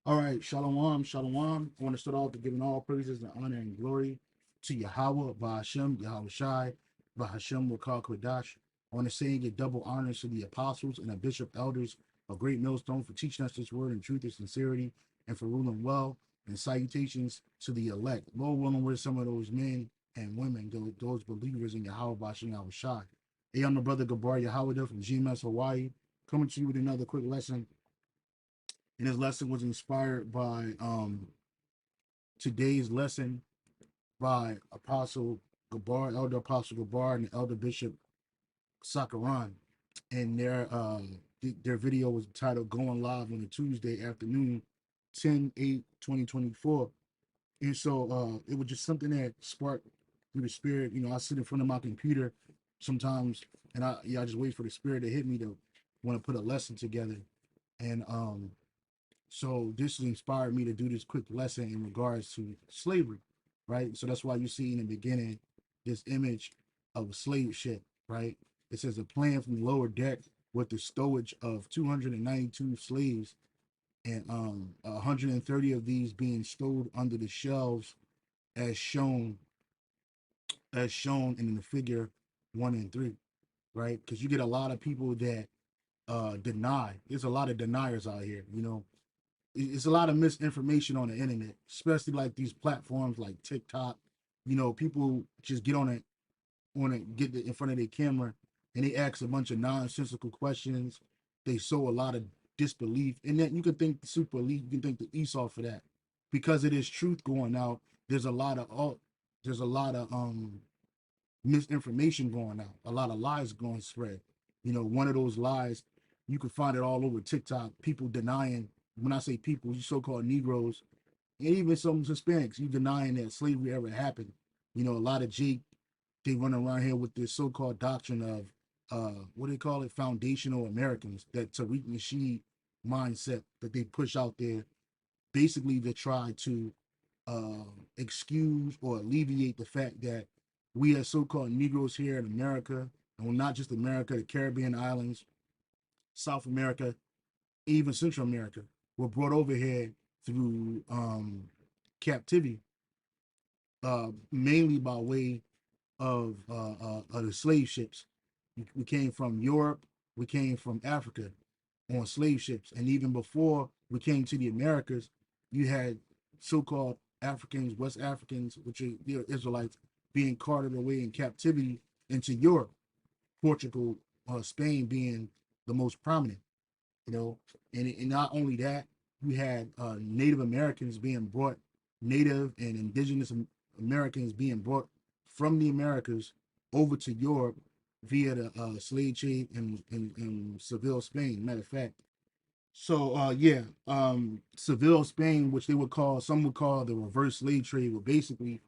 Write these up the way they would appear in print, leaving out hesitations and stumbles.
All right, shalom, shalom. I want to start off with giving all praises and honor and glory to Yahweh, Bahashem, Yahweh Shai, Bahashem, Wakal Kodash. I want to say and give double honors to the apostles and the bishop elders of Great Millstone for teaching us this word in truth and sincerity and for ruling well. And salutations to the elect. Lord willing, we're some of those men and women, those believers in Yahweh, Bahashem, Yahweh Shai. Hey, I'm the brother Gabar Yahweh from GMS Hawaii, coming to you with another quick lesson, and his lesson was inspired by today's lesson by Apostle Gabar, Elder Apostle Gabar, and Elder Bishop Sakaran. And their video was titled "Going Live on a Tuesday Afternoon, 10/8/2024." And so it was just something that sparked through the spirit. I sit in front of my computer sometimes, and I just wait for the spirit to hit me to want to put a lesson together. And so this inspired me to do this quick lesson in regards to slavery, right? So that's why you see in the beginning this image of a slave ship, right? It says a plan from the lower deck with the stowage of 292 slaves, and 130 of these being stowed under the shelves as shown in the figure 1 and 3, right? Because you get a lot of people that deny. There's a lot of deniers out here. It's a lot of misinformation on the internet, especially like these platforms like TikTok. People just get get in front of their camera, and they ask a bunch of nonsensical questions. They sow a lot of disbelief, and that you can thank the super elite, you can thank the Esau for that, because it is truth going out. There's a lot of misinformation going out, a lot of lies going spread. One of those lies, you can find it all over TikTok. People denying, when I say people, you so-called Negroes, and even some Hispanics, you denying that slavery ever happened. A lot of they run around here with this so-called doctrine of what do they call it, foundational Americans, that Tariq Nasheed mindset that they push out there, basically to try to excuse or alleviate the fact that we as so-called Negroes here in America, and well, not just America, the Caribbean islands, South America, even Central America, were brought over here through captivity, mainly by way of the slave ships. We came from Europe, we came from Africa on slave ships, and even before we came to the Americas, you had so-called Africans, West Africans, which are Israelites, being carted away in captivity into Europe, Portugal, Spain being the most prominent. you know, and not only that, you had Native Americans being brought, Native and Indigenous Americans being brought from the Americas over to Europe via the slave trade in Seville, Spain. Matter of fact, so yeah, Seville, Spain, which some would call the reverse slave trade, were basically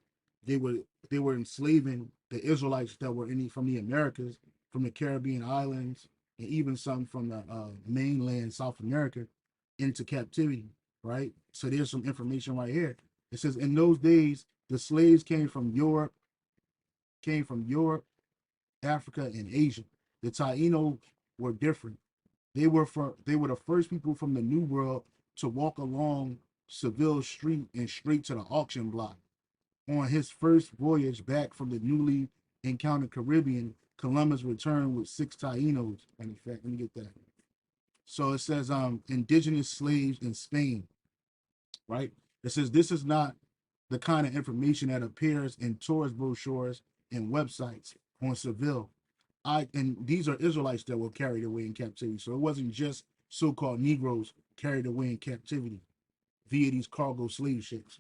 they were they were enslaving the Israelites that were from the Americas, from the Caribbean islands, and even some from the mainland South America into captivity, right? So there's some information right here. It says in those days the slaves came from Europe, Africa, and Asia. The Taino were different. They were the first people from the New World to walk along Seville Street and straight to the auction block. On his first voyage back from the newly encountered Caribbean, Columbus returned with 6 Tainos. In fact, let me get that. So it says indigenous slaves in Spain, right? It says this is not the kind of information that appears in tourist brochures and websites on Seville. And these are Israelites that were carried away in captivity. So it wasn't just so-called Negroes carried away in captivity via these cargo slave ships,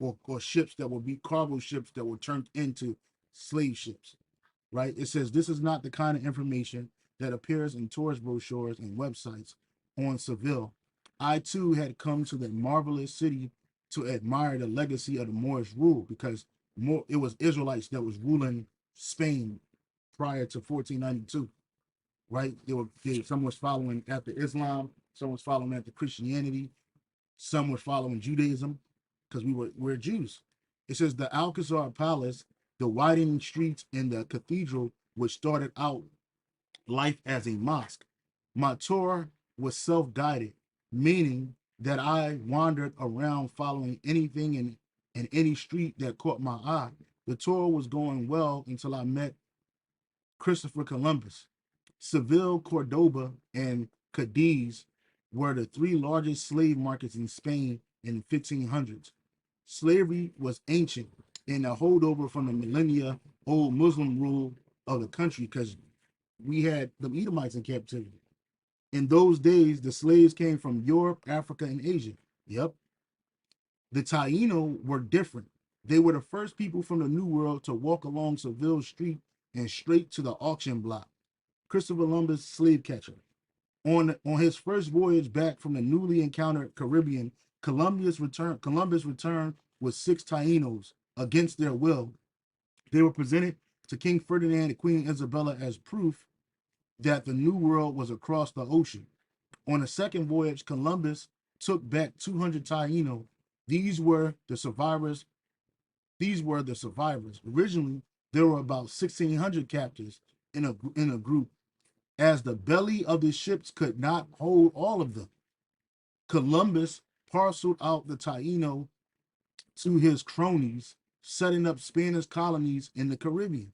or ships that will be cargo ships that were turned into slave ships, right? It says this is not the kind of information that appears in tourist brochures and websites on Seville. I too had come to the marvelous city to admire the legacy of the Moorish rule, because it was Israelites that was ruling Spain prior to 1492, right? Some was following after Islam, some was following after Christianity, some were following Judaism, because we're Jews. It says the Alcazar Palace, the widening streets, and the cathedral, which started out life as a mosque. My tour was self-guided, meaning that I wandered around following anything in any street that caught my eye. The tour was going well until I met Christopher Columbus. Seville, Cordoba, and Cadiz were the three largest slave markets in Spain in the 1500s. Slavery was ancient and a holdover from the millennia old Muslim rule of the country because we had the Edomites in captivity. In those days, the slaves came from Europe, Africa, and Asia. Yep. The Taino were different. They were the first people from the New World to walk along Seville Street and straight to the auction block. Christopher Columbus, slave catcher. On his first voyage back from the newly encountered Caribbean, Columbus returned with 6 Tainos against their will. They were presented to King Ferdinand and Queen Isabella as proof that the New World was across the ocean. On the second voyage, Columbus took back 200 Taino. These were the survivors. These were the survivors. Originally, there were about 1,600 captives in a group, as the belly of the ships could not hold all of them. Columbus parceled out the Taino to his cronies, setting up Spanish colonies in the Caribbean.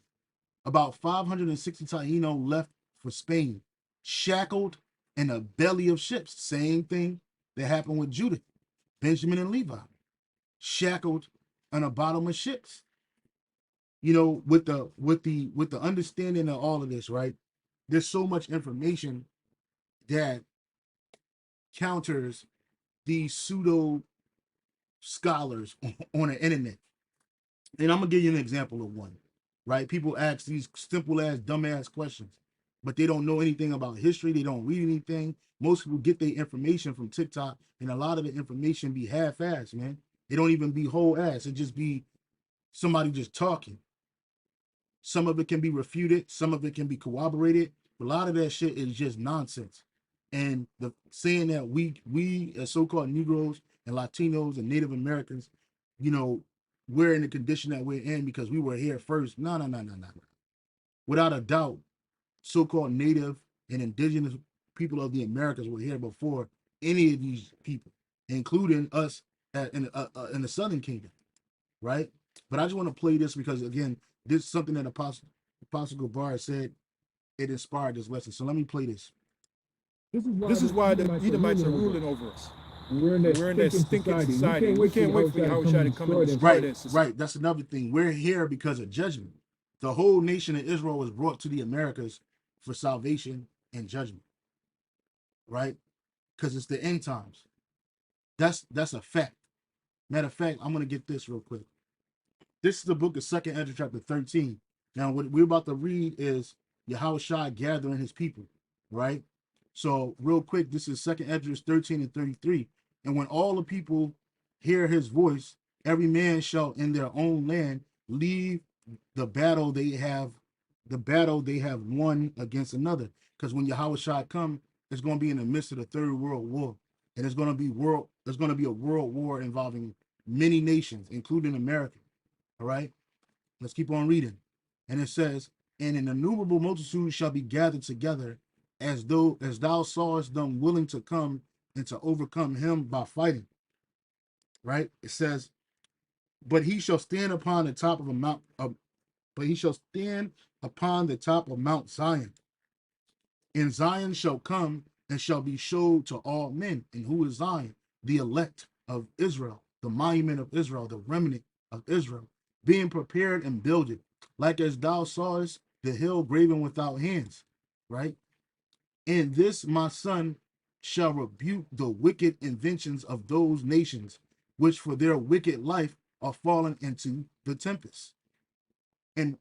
About 560 Taino left for Spain, shackled in the belly of ships. Same thing that happened with Judah, Benjamin, and Levi, shackled on the bottom of ships. You know, with the understanding of all of this, right? There's so much information that counters these pseudo scholars on the internet. And I'm gonna give you an example of one, right? People ask these simple ass, dumbass questions, but they don't know anything about history. They don't read anything. Most people get their information from TikTok, and a lot of the information be half-assed, man. It don't even be whole ass. It just be somebody just talking. Some of it can be refuted, some of it can be corroborated. A lot of that shit is just nonsense. And the saying that we as so-called Negroes and Latinos and Native Americans, you know, we're in the condition that we're in because we were here first. No, no, no, no, no. Without a doubt, so-called Native and Indigenous people of the Americas were here before any of these people, including us in the Southern Kingdom, right? But I just want to play this because again, this is something that Apostle Gabar said. It inspired this lesson. So let me play this. This is why the Edomites are ruling over us. We're in that stinking society. We can't wait for Yahushua to come and destroy this. Right. That's another thing. We're here because of judgment. The whole nation of Israel was brought to the Americas for salvation and judgment. Right? Because it's the end times. That's a fact. Matter of fact, I'm gonna get this real quick. This is the book of 2nd Ezra, chapter 13. Now, what we're about to read is Yahushua gathering his people, right? So, real quick, this is 2nd Ezra 13 and 33. And when all the people hear his voice, every man shall in their own land leave the battle they have won against another. Because when Yahushua come, it's going to be in the midst of the Third World War. And it's going to be a world war involving many nations, including America. All right, let's keep on reading. And it says, and an innumerable multitude shall be gathered together, as thou sawest them willing to come and to overcome him by fighting. Right? It says, but he shall stand upon the top of a mount, but he shall stand upon the top of Mount Zion. And Zion shall come and shall be showed to all men. And who is Zion? The elect of Israel, the monument of Israel, the remnant of Israel, being prepared and builded, like as thou sawest the hill graven without hands, right? And this, my son, shall rebuke the wicked inventions of those nations, which for their wicked life are fallen into the tempest, and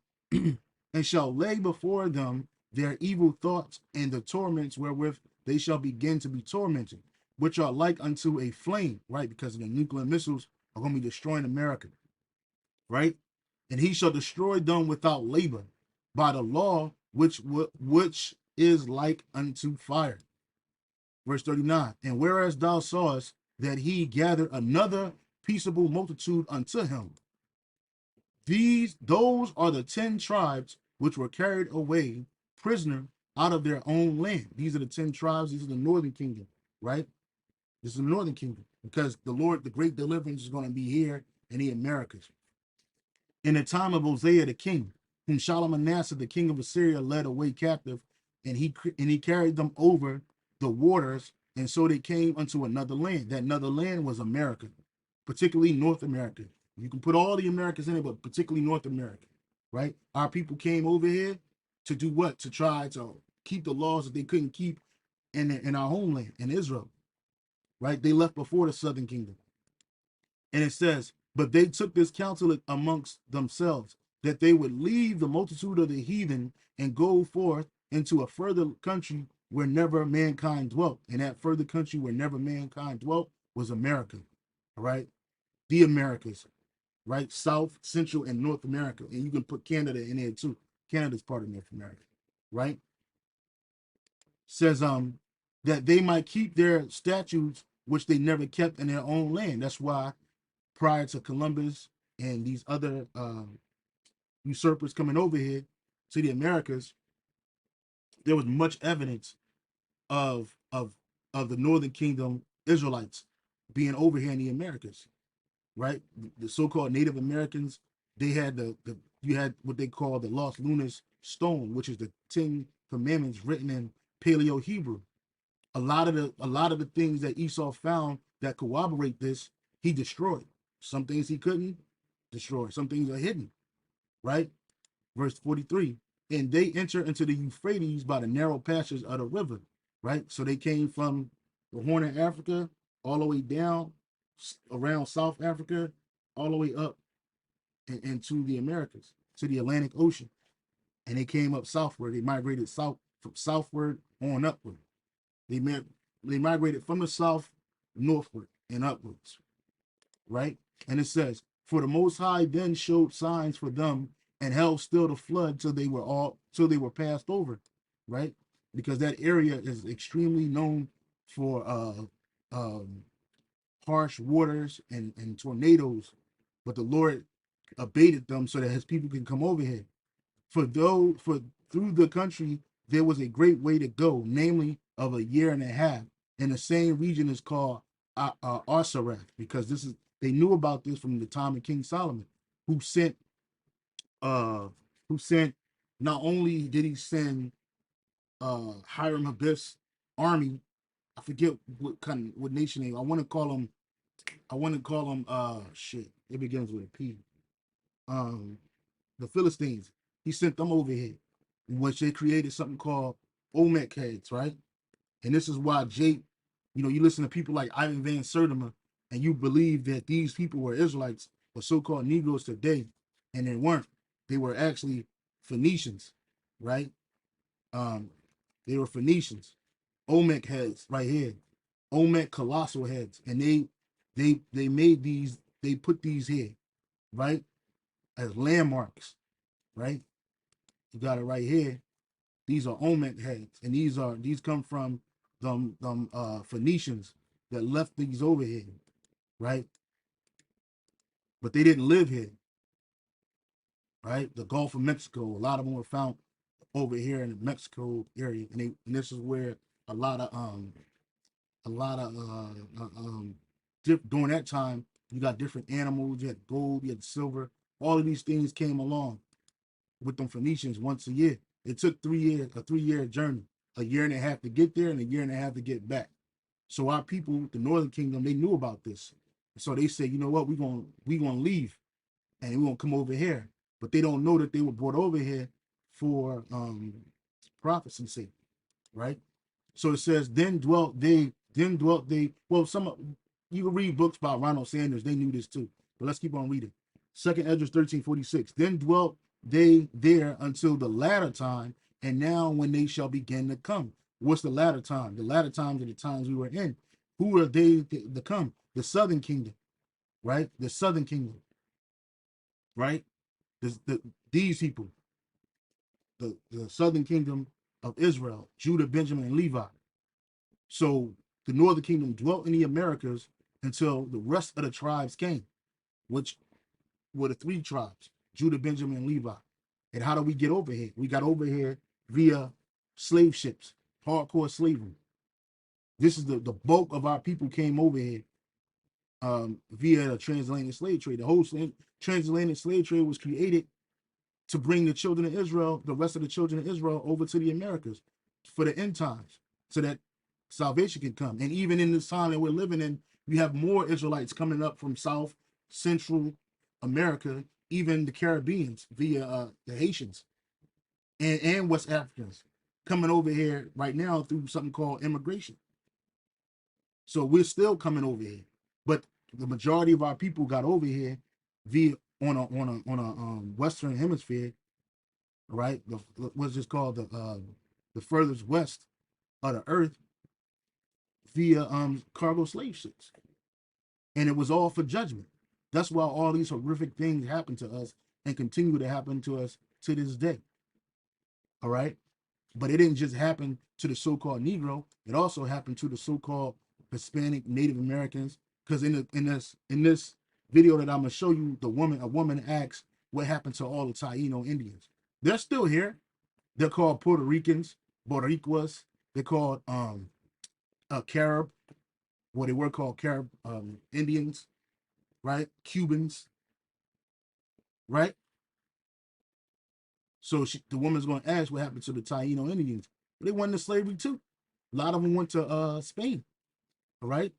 and shall lay before them their evil thoughts and the torments wherewith they shall begin to be tormented, which are like unto a flame, right? Because the nuclear missiles are going to be destroying America, right? And he shall destroy them without labor by the law which is like unto fire. Verse 39. And whereas thou sawest that he gathered another peaceable multitude unto him, those are the 10 tribes which were carried away prisoner out of their own land. These are the 10 tribes. These are the northern kingdom, right? This is the northern kingdom, because the Lord, the great deliverance is going to be here in the Americas. In the time of Hosea the king, whom Shalmaneser the king of Assyria led away captive, and he carried them over the waters, and so they came unto another land. That another land was America, particularly North America. You can put all the Americas in it, but particularly North America, right? Our people came over here to do what? To try to keep the laws that they couldn't keep in our homeland, in Israel, right? They left before the southern kingdom. And it says, but they took this counsel amongst themselves, that they would leave the multitude of the heathen and go forth into a further country where never mankind dwelt. And that further country where never mankind dwelt was America, all right? The Americas, right? South, Central, and North America. And you can put Canada in there too. Canada's part of North America, right? Says that they might keep their statutes, which they never kept in their own land. That's why prior to Columbus and these other usurpers coming over here to the Americas, there was much evidence of the Northern Kingdom Israelites being over here in the Americas, right? The so-called Native Americans, they had you had what they call the Lost Lunas Stone, which is the 10 Commandments written in Paleo Hebrew. A lot of the things that Esau found that corroborate this, he destroyed. Some things he couldn't destroy. Some things are hidden, right? Verse 43. And they enter into the Euphrates by the narrow passages of the river, right? So they came from the Horn of Africa all the way down around South Africa, all the way up into the Americas, to the Atlantic Ocean. And they came up southward. They migrated south from southward on upward. They migrated from the south northward and upwards, right? And it says, for the Most High then showed signs for them and held still the flood till they were passed over, right? Because that area is extremely known for harsh waters and tornadoes, but the Lord abated them so that His people can come over here. For through the country there was a great way to go, namely of a year and a half. And the same region is called Arsareth, because they knew about this from the time of King Solomon, who sent uh not only did he send Hiram Abiff's army, I forget what nation they, I want to call them shit, it begins with a P. The Philistines. He sent them over here, in which they created something called Olmec heads, right? And this is why Jake, you listen to people like Ivan Van Sertima, and you believe that these people were Israelites or so-called Negroes today, and they weren't. They were actually Phoenicians, right? They were Phoenicians. Olmec heads right here, Olmec colossal heads, and they made these. They put these here, right, as landmarks, right? You got it right here. These are Olmec heads, and these come from them Phoenicians that left these over here, right? But they didn't live here, right? The Gulf of Mexico, a lot of them were found over here in the Mexico area, and this is where a lot of during that time you got different animals, you had gold, you had silver, all of these things came along with them Phoenicians once a year. It took 3 years, a 3-year journey, a year and a half to get there and a year and a half to get back. So our people, the Northern Kingdom, they knew about this. So they said, you know what, we're gonna leave and we're gonna come over here. But they don't know that they were brought over here for prophecy's sake, right? So it says, then dwelt they, well, you can read books by Ronald Sanders, they knew this too. But let's keep on reading. 2nd Esdras 13:46. Then dwelt they there until the latter time, and now when they shall begin to come. What's the latter time? The latter times are the times we were in. Who are they to come? The Southern Kingdom, right? The Southern Kingdom, right? These people, the Southern Kingdom of Israel, Judah, Benjamin, and Levi. So the Northern Kingdom dwelt in the Americas until the rest of the tribes came, which were the 3 tribes, Judah, Benjamin, and Levi. And how do we get over here? We got over here via slave ships, hardcore slavery. This is the bulk of our people came over here via the transatlantic slave trade. The whole transatlantic slave trade was created to bring the children of Israel, the rest of the children of Israel, over to the Americas for the end times, so that salvation can come. And even in this time that we're living in, you have more Israelites coming up from South, Central America, even the Caribbeans via the Haitians and West Africans coming over here right now through something called immigration. So we're still coming over here, but the majority of our people got over here via on a Western Hemisphere, right? What's just called the furthest west of the earth via cargo slave ships, and it was all for judgment. That's why all these horrific things happen to us and continue to happen to us to this day. All right, but it didn't just happen to the so-called Negro; it also happened to the so-called Hispanic, Native Americans. Because in this video that I'm gonna show you, a woman asks what happened to all the Taino Indians. They're still here. They're called Puerto Ricans, Boricuas. They're called Carib, what they were called Carib Indians, right? Cubans, right? So the woman's going to ask what happened to the Taino Indians. They went into slavery too. A lot of them went to Spain, all right?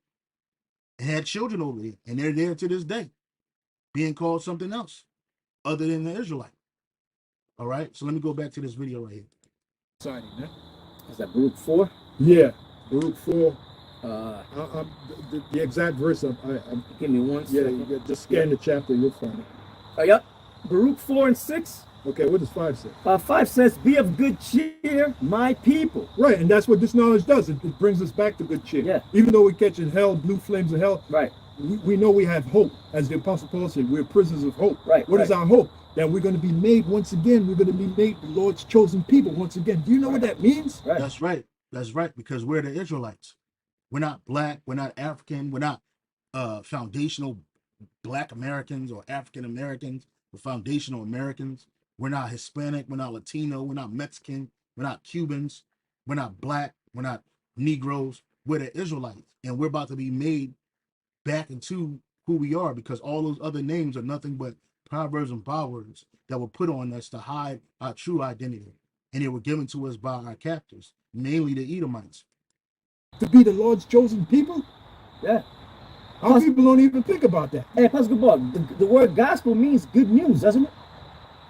And had children over there, and they're there to this day, being called something else other than the Israelite. All right, so let me go back to this video right here. Signing, yeah? Is that Baruch 4? Yeah, Baruch 4. The exact verse. Give me one second. You just scan the chapter, you'll find it. Yep. Baruch 4 and 6. Okay, what does 5 say? 5 says, "Be of good cheer, my people." Right, and that's what this knowledge does. It brings us back to good cheer. Yeah. Even though we catch in hell, blue flames of hell. Right. We know we have hope. As the Apostle Paul said, we're prisoners of hope. Right. What is our hope? That we're going to be made once again. We're going to be made the Lord's chosen people once again. Do you know what that means? Right. That's right. That's right. Because we're the Israelites. We're not black. We're not African. We're not foundational Black Americans or African Americans. We're foundational Americans. We're not Hispanic. We're not Latino. We're not Mexican. We're not Cubans. We're not black. We're not Negroes. We're the Israelites. And we're about to be made back into who we are, because all those other names are nothing but proverbs and bywords that were put on us to hide our true identity. And they were given to us by our captors, mainly the Edomites. To be the Lord's chosen people? Yeah. Our people don't even think about that. Hey, Pastor Bob, the word gospel means good news, doesn't it?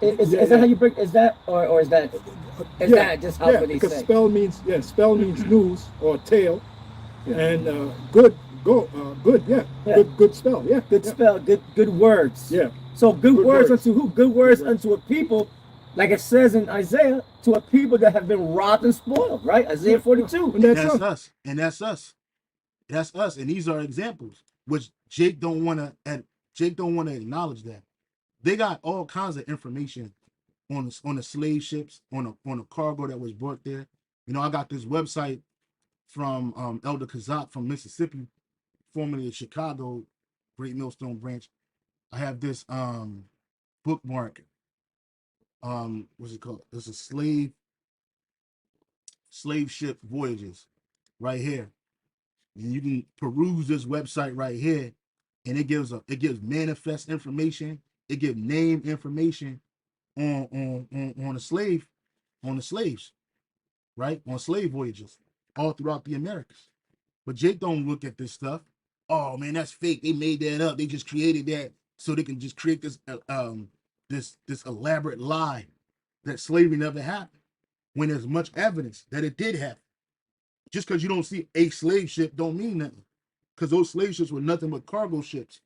Is that how you break? Is that or is that that just how they because say? spell means news or tale, and good, yeah. Good spell, yeah. Good spell, good words. Yeah. So good words unto who? Good words unto a people, like it says in Isaiah, to a people that have been robbed and spoiled, right? Isaiah 42. And That's us. And that's us. That's us. And these are examples, which Jake don't want to acknowledge that. They got all kinds of information on the slave ships, on a cargo that was brought there. You know, I got this website from Elder Kazak from Mississippi, formerly of Chicago, Great Millstone Branch. I have this bookmark. What's it called? It's a slave ship voyages right here. And you can peruse this website right here, and it gives manifest information. It gives name information on the slaves, right? On slave voyages all throughout the Americas. But Jake don't look at this stuff. Oh man, that's fake. They made that up. They just created that so they can just create this this elaborate lie that slavery never happened, when there's much evidence that it did happen. Just because you don't see a slave ship don't mean nothing, because those slave ships were nothing but cargo ships,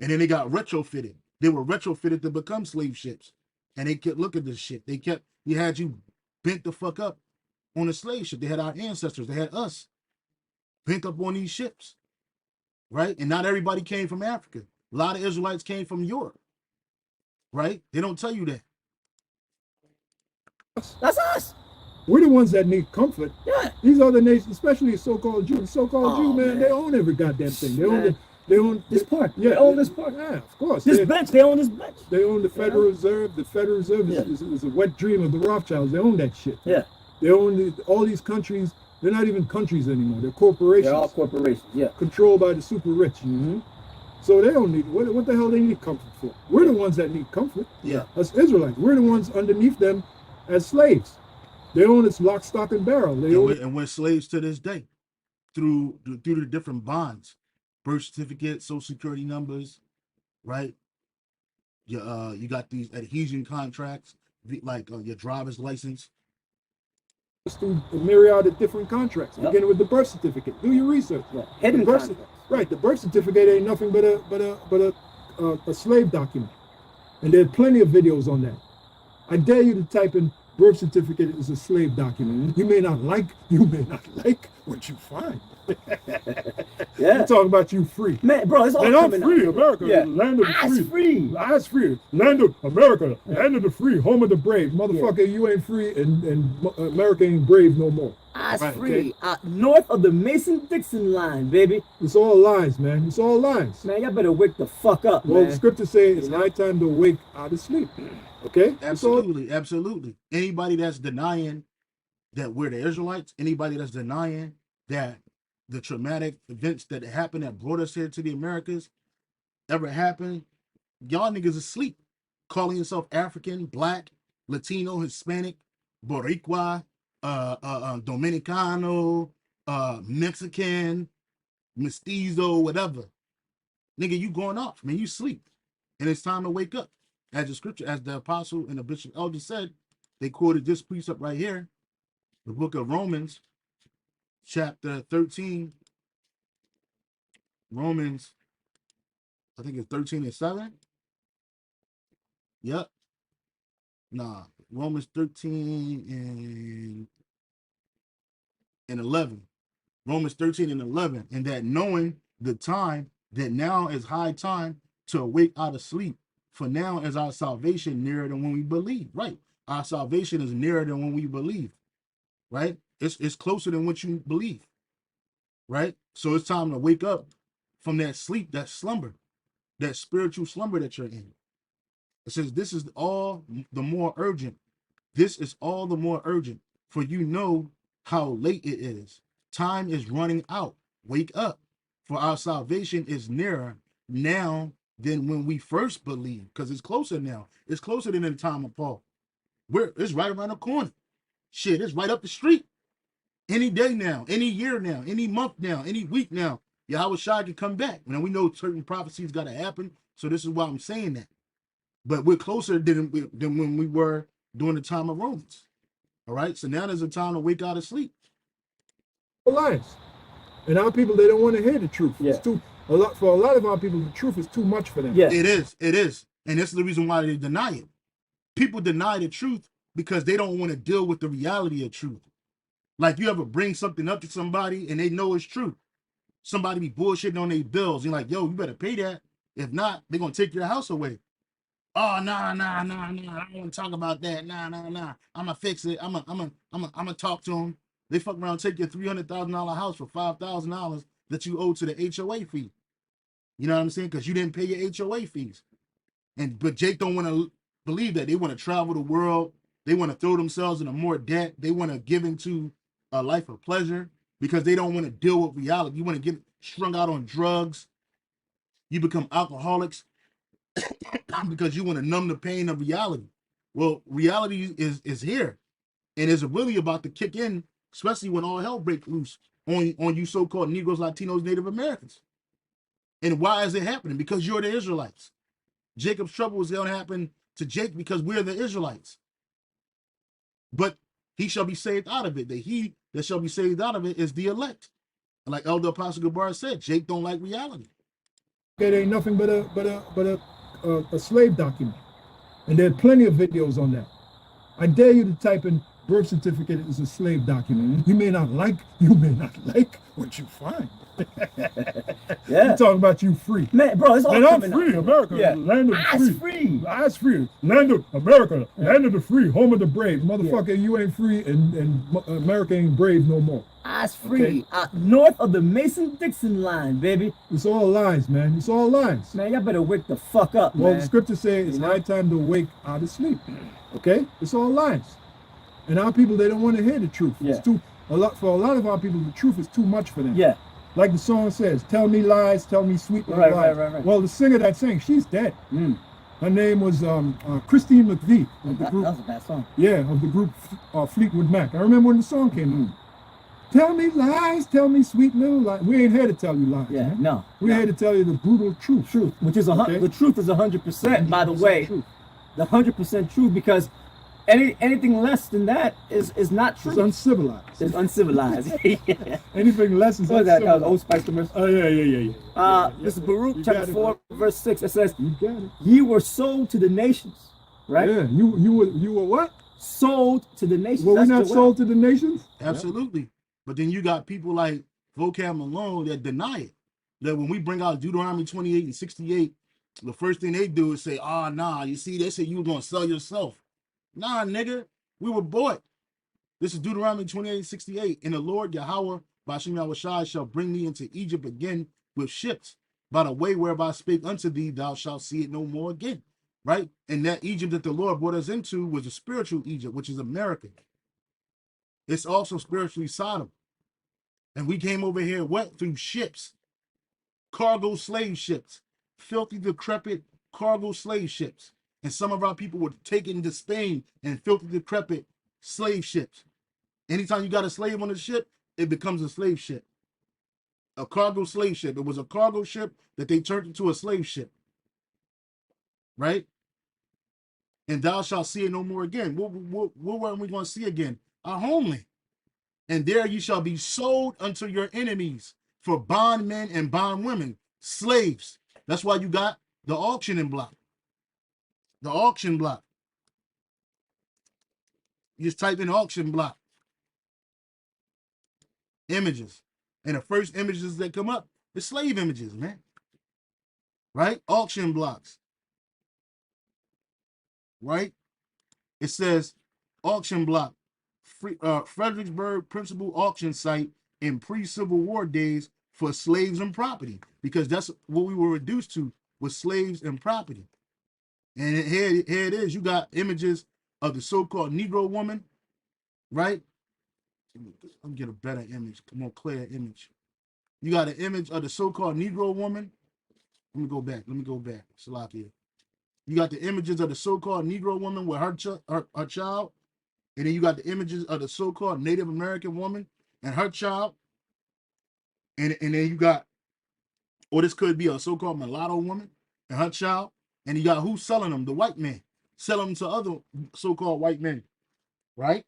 and then they got retrofitted. They were retrofitted to become slave ships, and they kept look at this shit. You had you bent the fuck up on a slave ship. They had our ancestors. They had us bent up on these ships, right? And not everybody came from Africa. A lot of Israelites came from Europe, right? They don't tell you that. That's us. We're the ones that need comfort. Yeah. These other nations, especially the so-called Jews, Jew, man, they own every goddamn thing. They own this part. Yeah, they own this part. Yeah, of course. This bench, they own this bench. They own the Federal Reserve. The Federal Reserve is a wet dream of the Rothschilds. They own that shit. Yeah. They own all these countries They're not even countries anymore. They're corporations. They're all corporations. Yeah. Controlled by the super rich. Mm-hmm. So they don't need, what the hell they need comfort for? We're the ones that need comfort. Yeah. Us Israelites. We're the ones underneath them as slaves. They own its lock, stock, and barrel. And we're slaves to this day through the different bonds, birth certificate, social security numbers, right? You got these adhesion contracts, like your driver's license. Through a myriad of different contracts, beginning with the birth certificate. Do your research. Yeah. Hidden contracts. Right. The birth certificate ain't nothing but a slave document, and there are plenty of videos on that. I dare you to type in birth certificate is a slave document. You may not like what you find. Yeah. I'm talking about you free. Man, bro, it's all and I'm coming free, out. America, Yeah. land of the free. Free. I's free. Land of America, land of the free, home of the brave. Motherfucker, you ain't free, and America ain't brave no more. I's Right, free. North of the Mason-Dixon line, baby. It's all lies, man. It's all lies. Man, y'all better wake the fuck up, Well, man. the scripture says it's high time to wake out of sleep. Okay? Absolutely, absolutely. Anybody that's denying that we're the Israelites, anybody that's denying that the traumatic events that happened that brought us here to the Americas ever happened, y'all niggas asleep. Calling yourself African, Black, Latino, Hispanic, Boricua, Dominicano, Mexican, Mestizo, whatever. Nigga, you going off, man. You sleep. And it's time to wake up. As the scripture, as the apostle and the bishop elder said, they quoted this precept right here, the book of Romans, chapter 13. Romans, I think it's 13 and 7. Yep. Nah, Romans 13 and 11. Romans 13 and 11. And that knowing the time, that now is high time to awake out of sleep. For now is our salvation nearer than when we believe. Right. Our salvation is nearer than when we believe. Right. It's closer than what you believe. Right. So it's time to wake up from that sleep, that slumber, that spiritual slumber that you're in. It says this is all the more urgent. This is all the more urgent, for you know how late it is. Time is running out. Wake up, for our salvation is nearer now than when we first believed, because it's closer now. It's closer than in the time of Paul. It's right around the corner. Shit, it's right up the street. Any day now, any year now, any month now, any week now, Yahweh Shai can come back. Now we know certain prophecies got to happen, so this is why I'm saying that. But we're closer than when we were during the time of Romans. All right, so now there's a time to wake out of sleep. Lies. And our people, they don't want to hear the truth. Yeah. It's for a lot of our people, the truth is too much for them. Yeah. It is. And this is the reason why they deny it. People deny the truth because they don't want to deal with the reality of truth. Like you ever bring something up to somebody and they know it's true. Somebody be bullshitting on their bills. You're like, yo, you better pay that. If not, they're going to take your house away. Oh, nah. I don't want to talk about that. Nah. I'm going to fix it. I'm going to talk to them. They fuck around, take your $300,000 house for $5,000 that you owe to the HOA fee. You know what I'm saying? Because you didn't pay your HOA fees. But Jake don't want to believe that. They want to travel the world. They want to throw themselves into more debt. They want to give into a life of pleasure because they don't want to deal with reality. You want to get strung out on drugs. You become alcoholics because you want to numb the pain of reality. Well, reality is here. And it's really about to kick in, especially when all hell breaks loose on you so-called Negroes, Latinos, Native Americans. And why is it happening? Because you're the Israelites. Jacob's trouble is going to happen to Jake because we're the Israelites. But he shall be saved out of it. He that shall be saved out of it is the elect. And like Elder Apostle Gabar said, Jake don't like reality. It ain't nothing but a slave document. And there are plenty of videos on that. I dare you to type in birth certificate is a slave document. You may not like what you find. Yeah. I'm talking about you free. Man, bro, it's all and I'm coming free, out. America, Yeah. land of the free. I's free. Land of America, land of the free, home of the brave. Motherfucker, you ain't free and America ain't brave no more. I's free. North of the Mason-Dixon line, baby. It's all lies, man. It's all lies. Man, y'all better wake the fuck up, Well, man. the scripture says it's high time to wake out of sleep. Okay? It's all lies. And our people, they don't want to hear the truth. Yeah. For a lot of our people, the truth is too much for them. Yeah. Like the song says, "Tell me lies, tell me sweet little Right, lies." right. Well, the singer that sang, she's dead. Her name was Christine McVie of the That group. was a bad song. Yeah, of the group Fleetwood Mac. I remember when the song came out. Tell me lies, tell me sweet little lies. We ain't here to tell you lies. Yeah, man. no. We're here to tell you the brutal truth. Truth, which is Okay. the truth is 100%. By the way, Truth. the 100% truth, because anything less than that is not It's truth. uncivilized. It's uncivilized. Yeah. Anything less is What was that? That was uncivilized. Old Spice commercial. Oh yeah. This is Baruch You chapter got it, 4, verse 6. It says, You got it. "Ye were sold to the nations," right? Yeah, you were what? Sold to the nations. Were we That's not Joel. sold to the nations? Absolutely. But then you got people like Vocab Malone that deny it. That when we bring out Deuteronomy 28 and 68, the first thing they do is say, "Ah, nah, you see, they say you were gonna sell yourself." Nah, nigga, we were bought. This is Deuteronomy 28 and 68. "And the Lord Yahweh Bashem Yahushai shall bring thee into Egypt again with ships. By the way whereby I spake unto thee, thou shalt see it no more again." Right? And that Egypt that the Lord brought us into was a spiritual Egypt, which is America. It's also spiritually Sodom. And we came over here what? Through ships, cargo slave ships, filthy, decrepit cargo slave ships. And some of our people were taken to Spain in filthy, decrepit slave ships. Anytime you got a slave on the ship, it becomes a slave ship. A cargo slave ship. It was a cargo ship that they turned into a slave ship. Right? "And thou shalt see it no more again." What weren't we going to see again? Our homeland. "And there you shall be sold unto your enemies for bondmen and bondwomen, slaves." That's why you got the auctioning block. The auction block. You just type in auction block. Images. And the first images that come up is slave images, man. Right? Auction blocks. Right? It says auction block. Fredericksburg principal auction site in pre-Civil War days for slaves and property, because that's what we were reduced to, was slaves and property. And here it is. You got images of the so-called Negro woman, right? Let me get a better image, a more clear image. You got an image of the so-called Negro woman. Let me go back. Salakia. You got the images of the so-called Negro woman with her child. And then you got the images of the so-called Native American woman and her child. And then you got, or this could be a so-called mulatto woman and her child. And you got who's selling them? The white man. Selling them to other so-called white men. Right?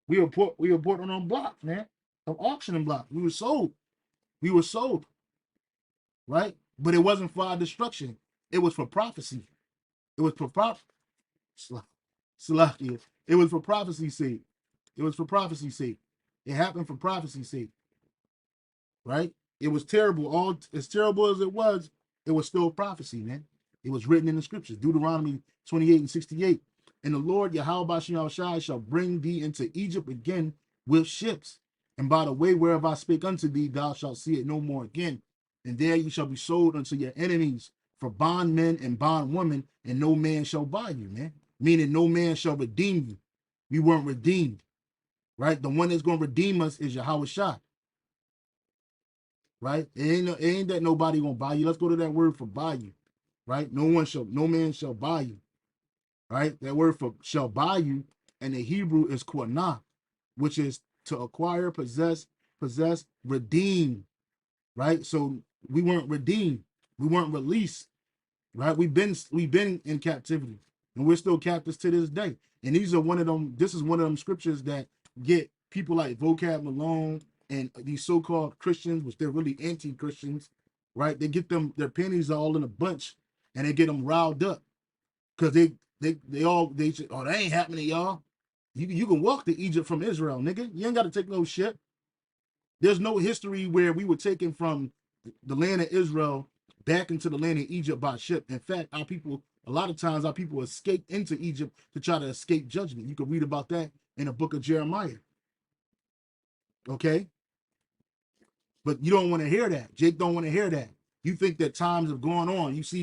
We were put on blocks, man. Of auctioning blocks. We were sold. Right? But it wasn't for our destruction. It was for prophecy. It was for Salakia. It was for prophecy's sake. It happened for prophecy's sake. Right? It was terrible. All as terrible as it was still prophecy, man. It was written in the scriptures. Deuteronomy 28 and 68. "And the Lord Yahweh Bashem Yahushai shall bring thee into Egypt again with ships. And by the way whereof I spake unto thee, thou shalt see it no more again. And there you shall be sold unto your enemies for bondmen and bondwomen, and no man shall buy you," man. Meaning no man shall redeem you. We weren't redeemed. Right? The one that's going to redeem us is Yahweh Shai. Right? It ain't that nobody gonna buy you. Let's go to that word for buy you. Right? No man shall buy you. Right? That word for shall buy you, and the Hebrew is quanah, which is to acquire, possess, redeem. Right? So we weren't redeemed. We weren't released. Right? We've been in captivity, and we're still captives to this day. And this is one of them scriptures that get people like Vocab Malone and these so-called Christians, which they're really anti-Christians, right? They get their pennies all in a bunch, and they get them riled up because they say, "Oh, that ain't happening, y'all. You can walk to Egypt from Israel, nigga. You ain't got to take no shit. There's no history where we were taken from the land of Israel back into the land of Egypt by ship. In fact, a lot of times our people escape into Egypt to try to escape judgment. You can read about that in the book of Jeremiah. Okay? But you don't want to hear that. Jake don't want to hear that. You think that times have gone on. You see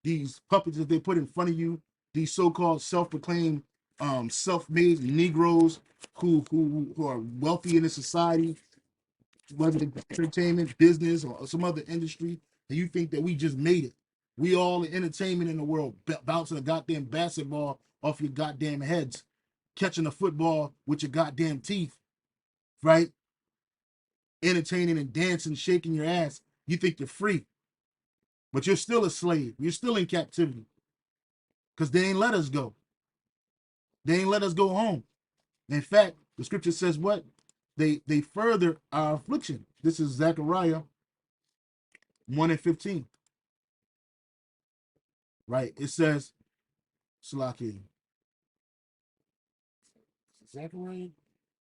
these puppets that they put in front of you, these so-called self-proclaimed self-made Negroes who are wealthy in the society, whether it's entertainment, business, or some other industry, and you think that we just made it. We all the entertainment in the world, bouncing a goddamn basketball off your goddamn heads, catching a football with your goddamn teeth, right? Entertaining and dancing, shaking your ass. You think you're free, but you're still a slave. You're still in captivity because they ain't let us go. They ain't let us go home. In fact, the scripture says what? They further our affliction. This is Zechariah 1:15. Right? It says, Salaki, Zechariah,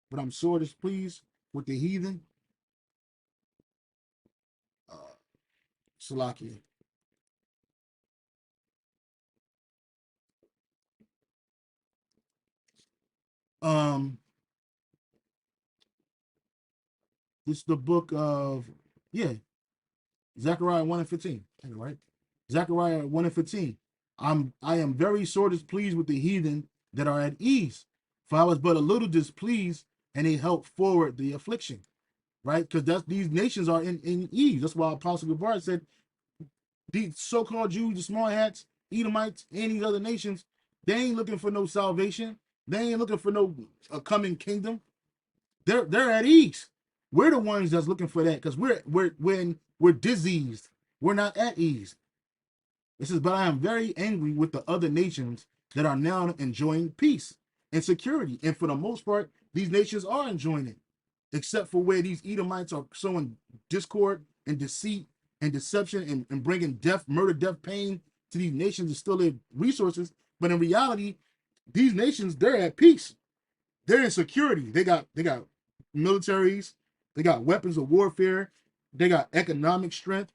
but I'm sore displeased with the heathen. Salaki. This is the book of, yeah, Zechariah 1:15. Right? Zechariah 1:15. I am very sore displeased with the heathen that are at ease, for I was but a little displeased, and they helped forward the affliction. Right? Because these nations are in ease. That's why Apostle Gabar said these so-called Jews, the small hats, Edomites, and these other nations, they ain't looking for no salvation. They ain't looking for no coming kingdom. They're at ease. We're the ones that's looking for that because we're diseased. We're not at ease. It says, but I am very angry with the other nations that are now enjoying peace and security. And for the most part, these nations are enjoying it, except for where these Edomites are sowing discord and deceit and deception and bringing death, murder, death, pain to these nations to steal their resources. But in reality, these nations, they're at peace. They're in security. They got militaries. They got weapons of warfare. They got economic strength.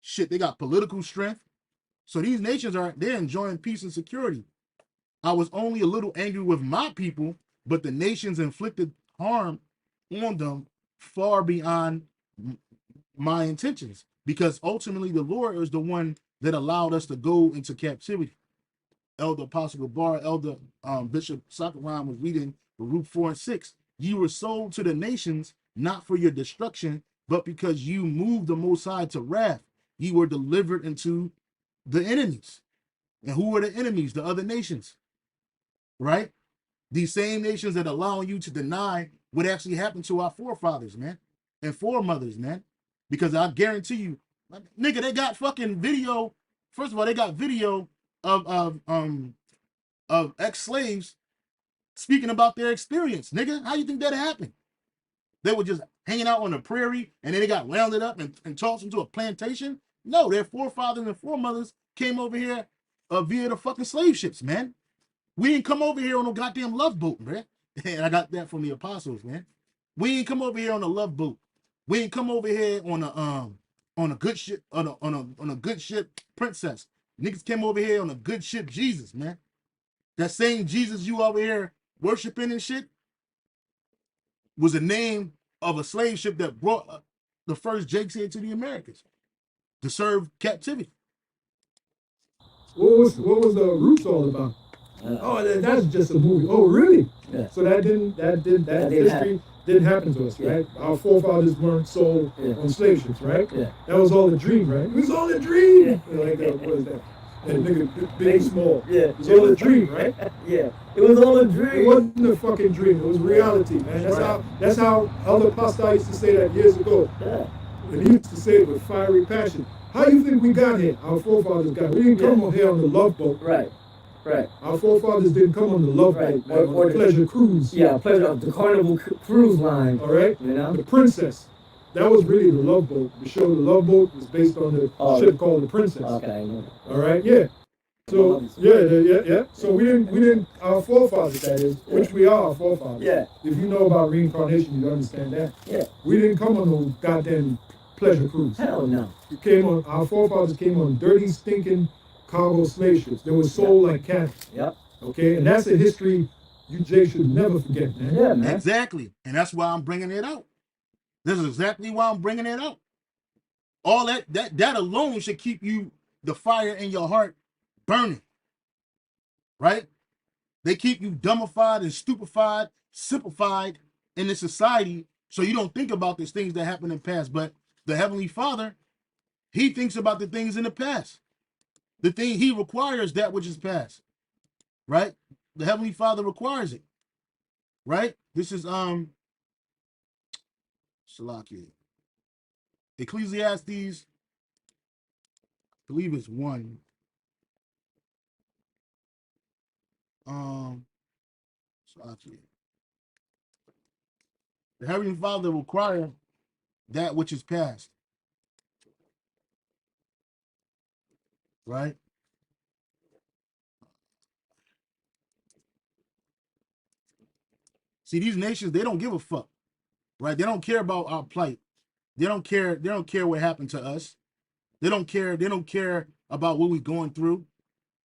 Shit, they got political strength. So these nations they're enjoying peace and security. I was only a little angry with my people, but the nations inflicted harm on them far beyond my intentions, because ultimately the Lord is the one that allowed us to go into captivity. Elder Apostle Gabar, Elder Bishop Sakaram was reading Baruch 4 and 6. You were sold to the nations, not for your destruction, but because you moved the Most High to wrath. You were delivered into the enemies. And who were the enemies? The other nations, right? These same nations that allow you to deny what actually happened to our forefathers, man, and foremothers, man. Because I guarantee you, nigga, they got fucking video. First of all, they got video of ex-slaves speaking about their experience, nigga. How you think that happened? They were just hanging out on the prairie and then they got rounded up and tossed into a plantation? No, their forefathers and foremothers came over here via the fucking slave ships, man. We ain't come over here on a goddamn love boat, man. And I got that from the apostles, man. We ain't come over here on a love boat. We ain't come over here on a good ship, on a good ship Princess. Niggas came over here on a good ship Jesus, man. That same Jesus you over here worshiping and shit was the name of a slave ship that brought the first Jakes here to the Americas to serve captivity. What was the roots all about? That's just a movie. Oh, really? Yeah. So that history didn't happen to us, right? Yeah. Our forefathers weren't sold on slave ships, right? Yeah. That was all a dream, right? It was all a dream. Yeah. Like what is that? That nigga, big, small. Yeah. It was all a dream, right? Yeah. It was all a dream. It wasn't a fucking dream. It was reality, man. That's how Elder Pastor used to say that years ago. Yeah. And he used to say it with fiery passion. How do you think we got here? Our forefathers got here. We didn't come here on the love boat. Right. Right. Our forefathers didn't come on the love boat, or the pleasure cruise. Yeah, pleasure of the Carnival Cruise Line. All right. You know, the Princess. That was really the love boat. The show, the love boat, was based on the ship called the Princess. Okay. All right. Yeah. So yeah. So we didn't. Our forefathers, that is, which we are our forefathers. Yeah. If you know about reincarnation, you understand that. Yeah. We didn't come on no goddamn pleasure cruise. Hell no. Our forefathers came on dirty, stinking cargo slave ships. They were sold like cattle. Yep. Okay, and that's a history you Jay should never forget, man. Yeah, man. Exactly, and that's why I'm bringing it out. This is exactly why I'm bringing it out. All that alone should keep you the fire in your heart burning, right? They keep you dumbified and stupefied, simplified in this society, so you don't think about these things that happened in the past. But the Heavenly Father, he thinks about the things in the past. The thing he requires that which is past, right? The Heavenly Father requires it, right? This is Salakia. Ecclesiastes, I believe it's 1. Salakia. The Heavenly Father require that which is past, right? See, these nations, they don't give a fuck, right? They don't care about our plight. They don't care. They don't care what happened to us. They don't care. They don't care about what we're going through.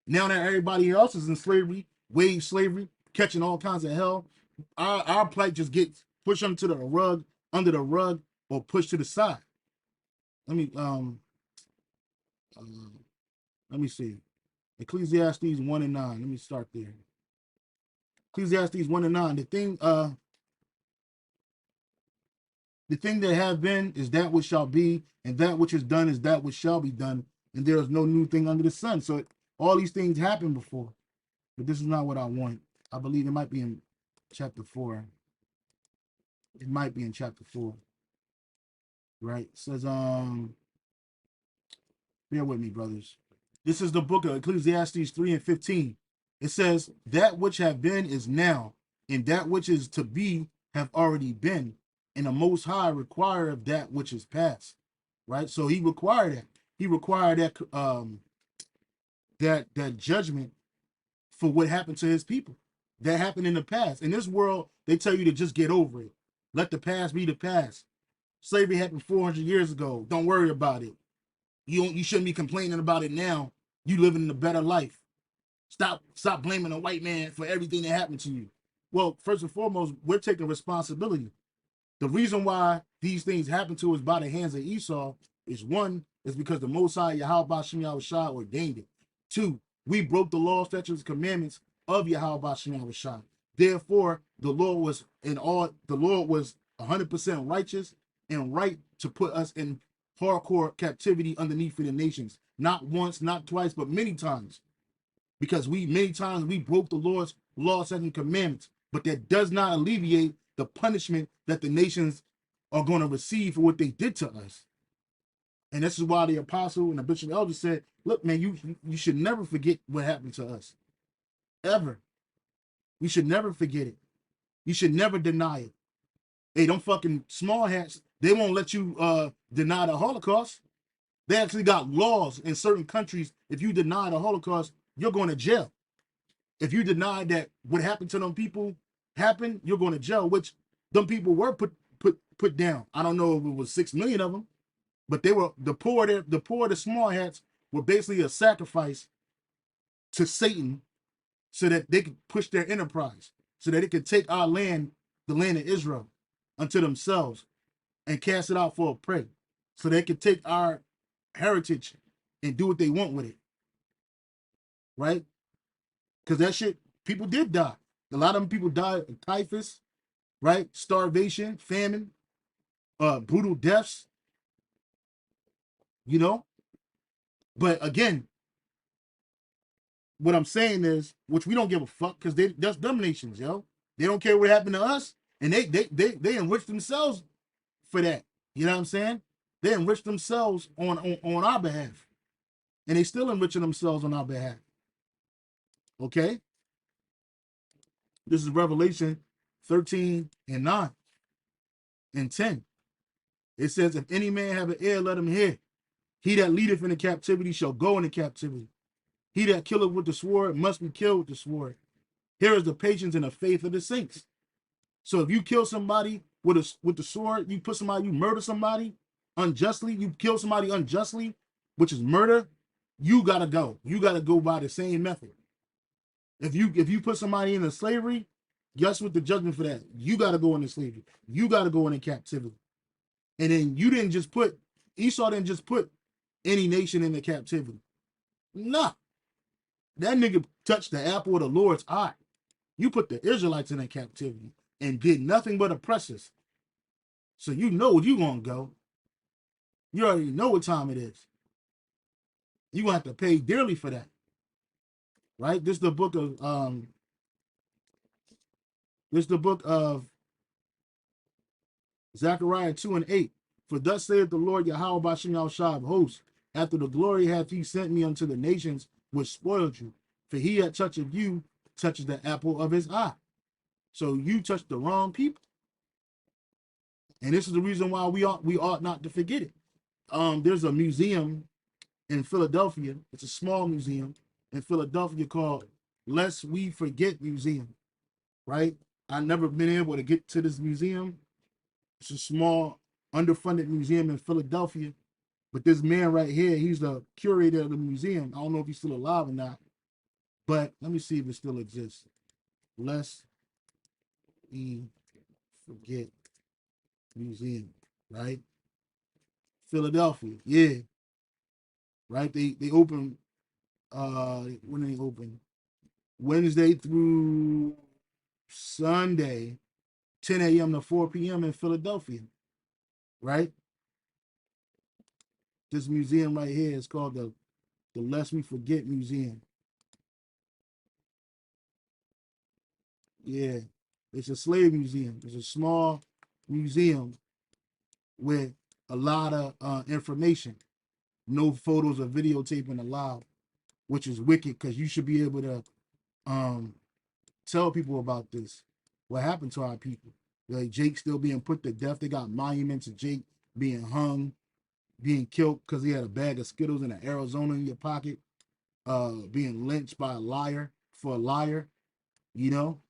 Now that everybody else is in slavery, wage slavery, catching all kinds of hell, our plight just gets pushed under the rug, or pushed to the side. Let me see. Ecclesiastes 1:9. Let me start there. Ecclesiastes 1:9. The thing that have been is that which shall be, and that which is done is that which shall be done, and there is no new thing under the sun. So all these things happened before, but this is not what I want. I believe it might be in chapter 4. It might be in chapter 4, right? It says, bear with me, brothers. This is the book of Ecclesiastes 3:15. It says, that which have been is now, and that which is to be have already been, and the Most High require of that which is past, right? So he required that. He required that judgment for what happened to his people. That happened in the past. In this world, they tell you to just get over it. Let the past be the past. Slavery happened 400 years ago. Don't worry about it. You shouldn't be complaining about it now. You living in a better life. Stop blaming a white man for everything that happened to you. Well, first and foremost, we're taking responsibility. The reason why these things happen to us by the hands of Esau is, one, is because the Most High Yahweh Shem Yahushua ordained it. 2, we broke the law, statutes, and commandments of Yahweh Shem Yahushua. Therefore, the Lord was 100% righteous and right to put us in hardcore captivity underneath the nations. Not once, not twice, but many times. Because many times we broke the Lord's law, statutes, and commandments. But that does not alleviate the punishment that the nations are going to receive for what they did to us. And this is why the apostle and the bishop elder said, look, man, you should never forget what happened to us. Ever. We should never forget it. You should never deny it. Hey, them fucking small hats, they won't let you deny the Holocaust. They actually got laws in certain countries. If you deny the Holocaust, you're going to jail. If you deny that what happened to them people happened, you're going to jail, which them people were put down. I don't know if it was 6 million of them, but they were the poor, the small hats were basically a sacrifice to Satan so that they could push their enterprise, so that it could take our land, the land of Israel, unto themselves and cast it out for a prey, so they could take our heritage and do what they want with it, right? Because that shit, people did die. A lot of them people died of typhus, right? Starvation, famine, brutal deaths, you know? But again, what I'm saying is, which we don't give a fuck, because that's dumb nations, yo. They don't care what happened to us, and they enrich themselves for that. You know what I'm saying? They enrich themselves on our behalf. And they still enriching themselves on our behalf. Okay? This is Revelation 13:9 and 10. It says, if any man have an ear, let him hear. He that leadeth into captivity shall go into captivity. He that killeth with the sword must be killed with the sword. Here is the patience and the faith of the saints. So if you kill somebody with the sword, you murder somebody unjustly, you kill somebody unjustly, which is murder, you gotta go. You gotta go by the same method. If you put somebody into slavery, guess what the judgment for that? You gotta go into slavery. You gotta go into captivity. And then Esau didn't just put any nation into captivity. Nah. That nigga touched the apple of the Lord's eye. You put the Israelites in captivity and did nothing but oppress us. So you know where you're going to go. You already know what time it is. You're going to have to pay dearly for that. Right? This is the book of Zechariah 2 and 8. For thus saith the Lord Yahweh Bashem Yahushua of hosts, after the glory hath he sent me unto the nations which spoiled you. For he that toucheth you touches the apple of his eye. So you touched the wrong people. And this is the reason why we ought not to forget it. There's a museum in Philadelphia. It's a small museum in Philadelphia called Lest We Forget Museum. Right? I've never been able to get to this museum. It's a small, underfunded museum in Philadelphia. But this man right here, he's the curator of the museum. I don't know if he's still alive or not. But let me see if it still exists. Lest We Forget Museum, right? Philadelphia, yeah. Right? They open, when they open? Wednesday through Sunday, 10 a.m. to 4 p.m. in Philadelphia, right? This museum right here is called the Lest We Forget Museum. Yeah, it's a slave museum. It's a small museum with a lot of information. No photos or videotaping allowed, which is wicked because you should be able to tell people about this. What happened to our people? Like Jake still being put to death. They got monuments of Jake being hung, being killed because he had a bag of Skittles and an Arizona in your pocket, being lynched by a liar for a liar, you know?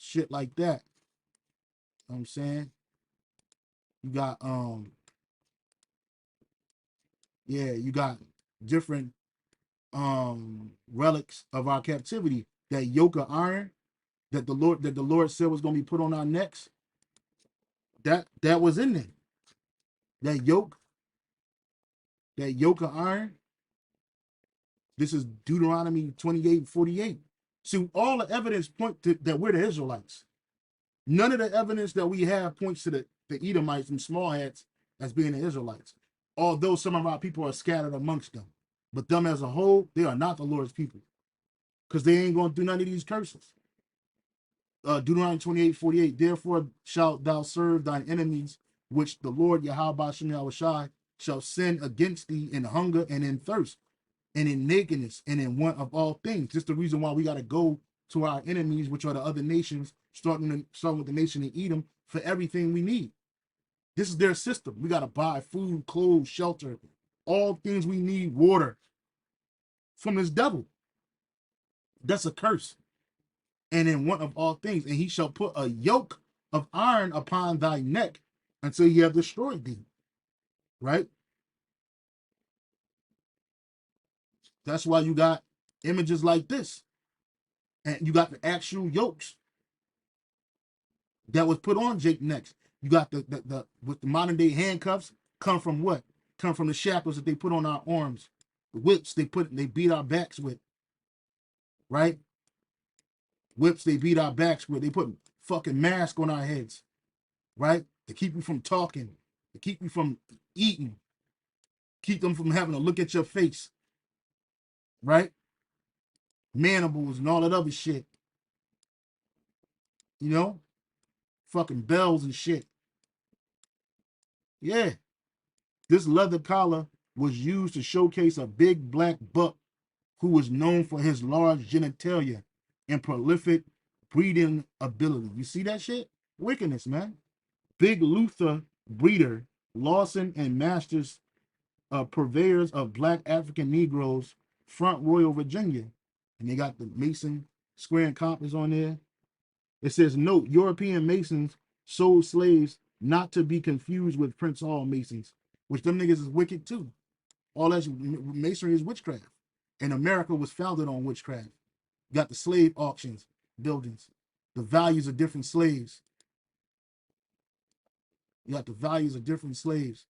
Shit like that. You know what I'm saying? You got you got different relics of our captivity. That yoke of iron that the Lord said was going to be put on our necks. That was in there. That yoke of iron. This is Deuteronomy 28:48. See, all the evidence point to that we're the Israelites. None of the evidence that we have points to the Edomites and small hats as being the Israelites. Although some of our people are scattered amongst them. But them as a whole, they are not the Lord's people. Because they ain't going to do none of these curses. Deuteronomy 28:48. Therefore shalt thou serve thine enemies, which the Lord Yahweh Bashem Yahushai shall send against thee in hunger and in thirst, and in nakedness and in want of all things. Just the reason why we got to go to our enemies, which are the other nations, starting with the nation of Edom, for everything we need. This is their system. We got to buy food, clothes, shelter, all things we need, water from this devil. That's a curse. And in want of all things, and he shall put a yoke of iron upon thy neck until he have destroyed thee. Right? That's why you got images like this. And you got the actual yokes that was put on Jake necks. You got the with the modern day handcuffs come from what? Come from the shackles that they put on our arms, the whips they beat our backs with, right? Whips they beat our backs with. They put fucking masks on our heads, right? To keep you from talking, to keep you from eating, keep them from having to look at your face, right? Mandibles and all that other shit, you know? Fucking bells and shit. Yeah. This leather collar was used to showcase a big black buck who was known for his large genitalia and prolific breeding ability. You see that shit? Wickedness, man. Big Luther breeder, Lawson and Masters, purveyors of black African Negroes, Front Royal, Virginia. And they got the Mason square and compass on there. It says, note, European Masons sold slaves not to be confused with Prince Hall Masons, which them niggas is wicked too. All that masonry is witchcraft. And America was founded on witchcraft. You got the slave auctions, buildings, the values of different slaves. You got the values of different slaves.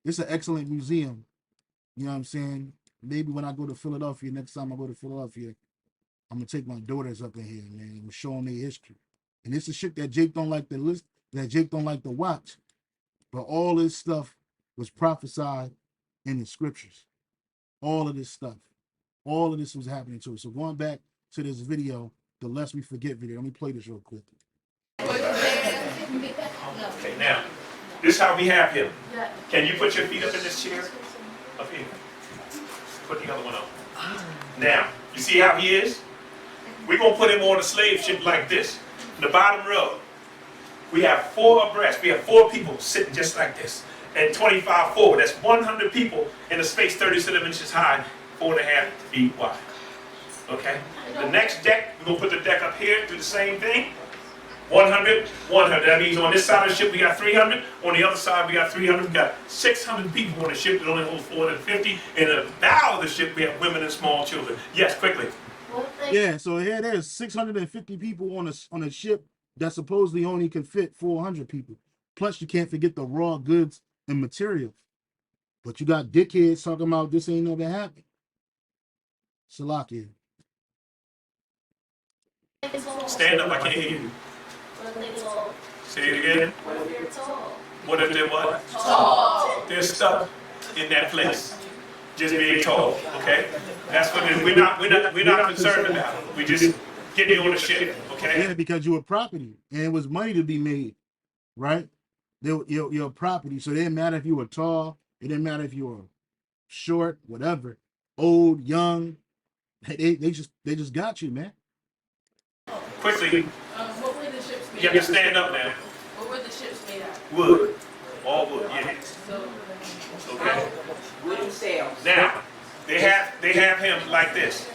It's an excellent museum. You know what I'm saying? Maybe when I go to Philadelphia, next time I go to Philadelphia, I'm gonna take my daughters up in here, man, and show them their history. And this is shit that Jake don't like to list, that Jake don't like to watch. But all this stuff was prophesied in the scriptures. All of this stuff. All of this was happening to us. So going back to this video, the Lest We Forget video. Let me play this real quick. Okay, now, this is how we have him. Can you put your feet up in this chair? Up here. Put the other one up. Now, you see how he is? We're going to put him on a slave ship like this. The bottom row. We have 4 abreast. We have 4 people sitting just like this. And 25 forward. That's 100 people in a space 37 inches high, 4.5 feet wide. Okay? The next deck, we're going to put the deck up here, do the same thing. 100, 100. That means on this side of the ship we got 300. On the other side we got 300. We got 600 people on the ship that only holds 450. In the bow of the ship we have women and small children. Yes, quickly. Yeah, so here there's 650 people on a ship that supposedly only can fit 400 people. Plus you can't forget the raw goods and materials. But you got dickheads talking about this ain't never happened. Salakia. Stand up, I can't hear you. Say it again. What if they're what? Tall. They're stuck in that place. Just being told, okay? That's what it is. We're not concerned about it. We just get you on the ship, okay? Yeah, because you were property and it was money to be made, right? You're property. So it didn't matter if you were tall, it didn't matter if you were short, whatever, old, young. They just got you, man. Quickly, What were the ships made you have to stand up now. What were the ships made out of? Wood. All wood, yeah. So, Okay. Wooden sails. Now, they have him like this.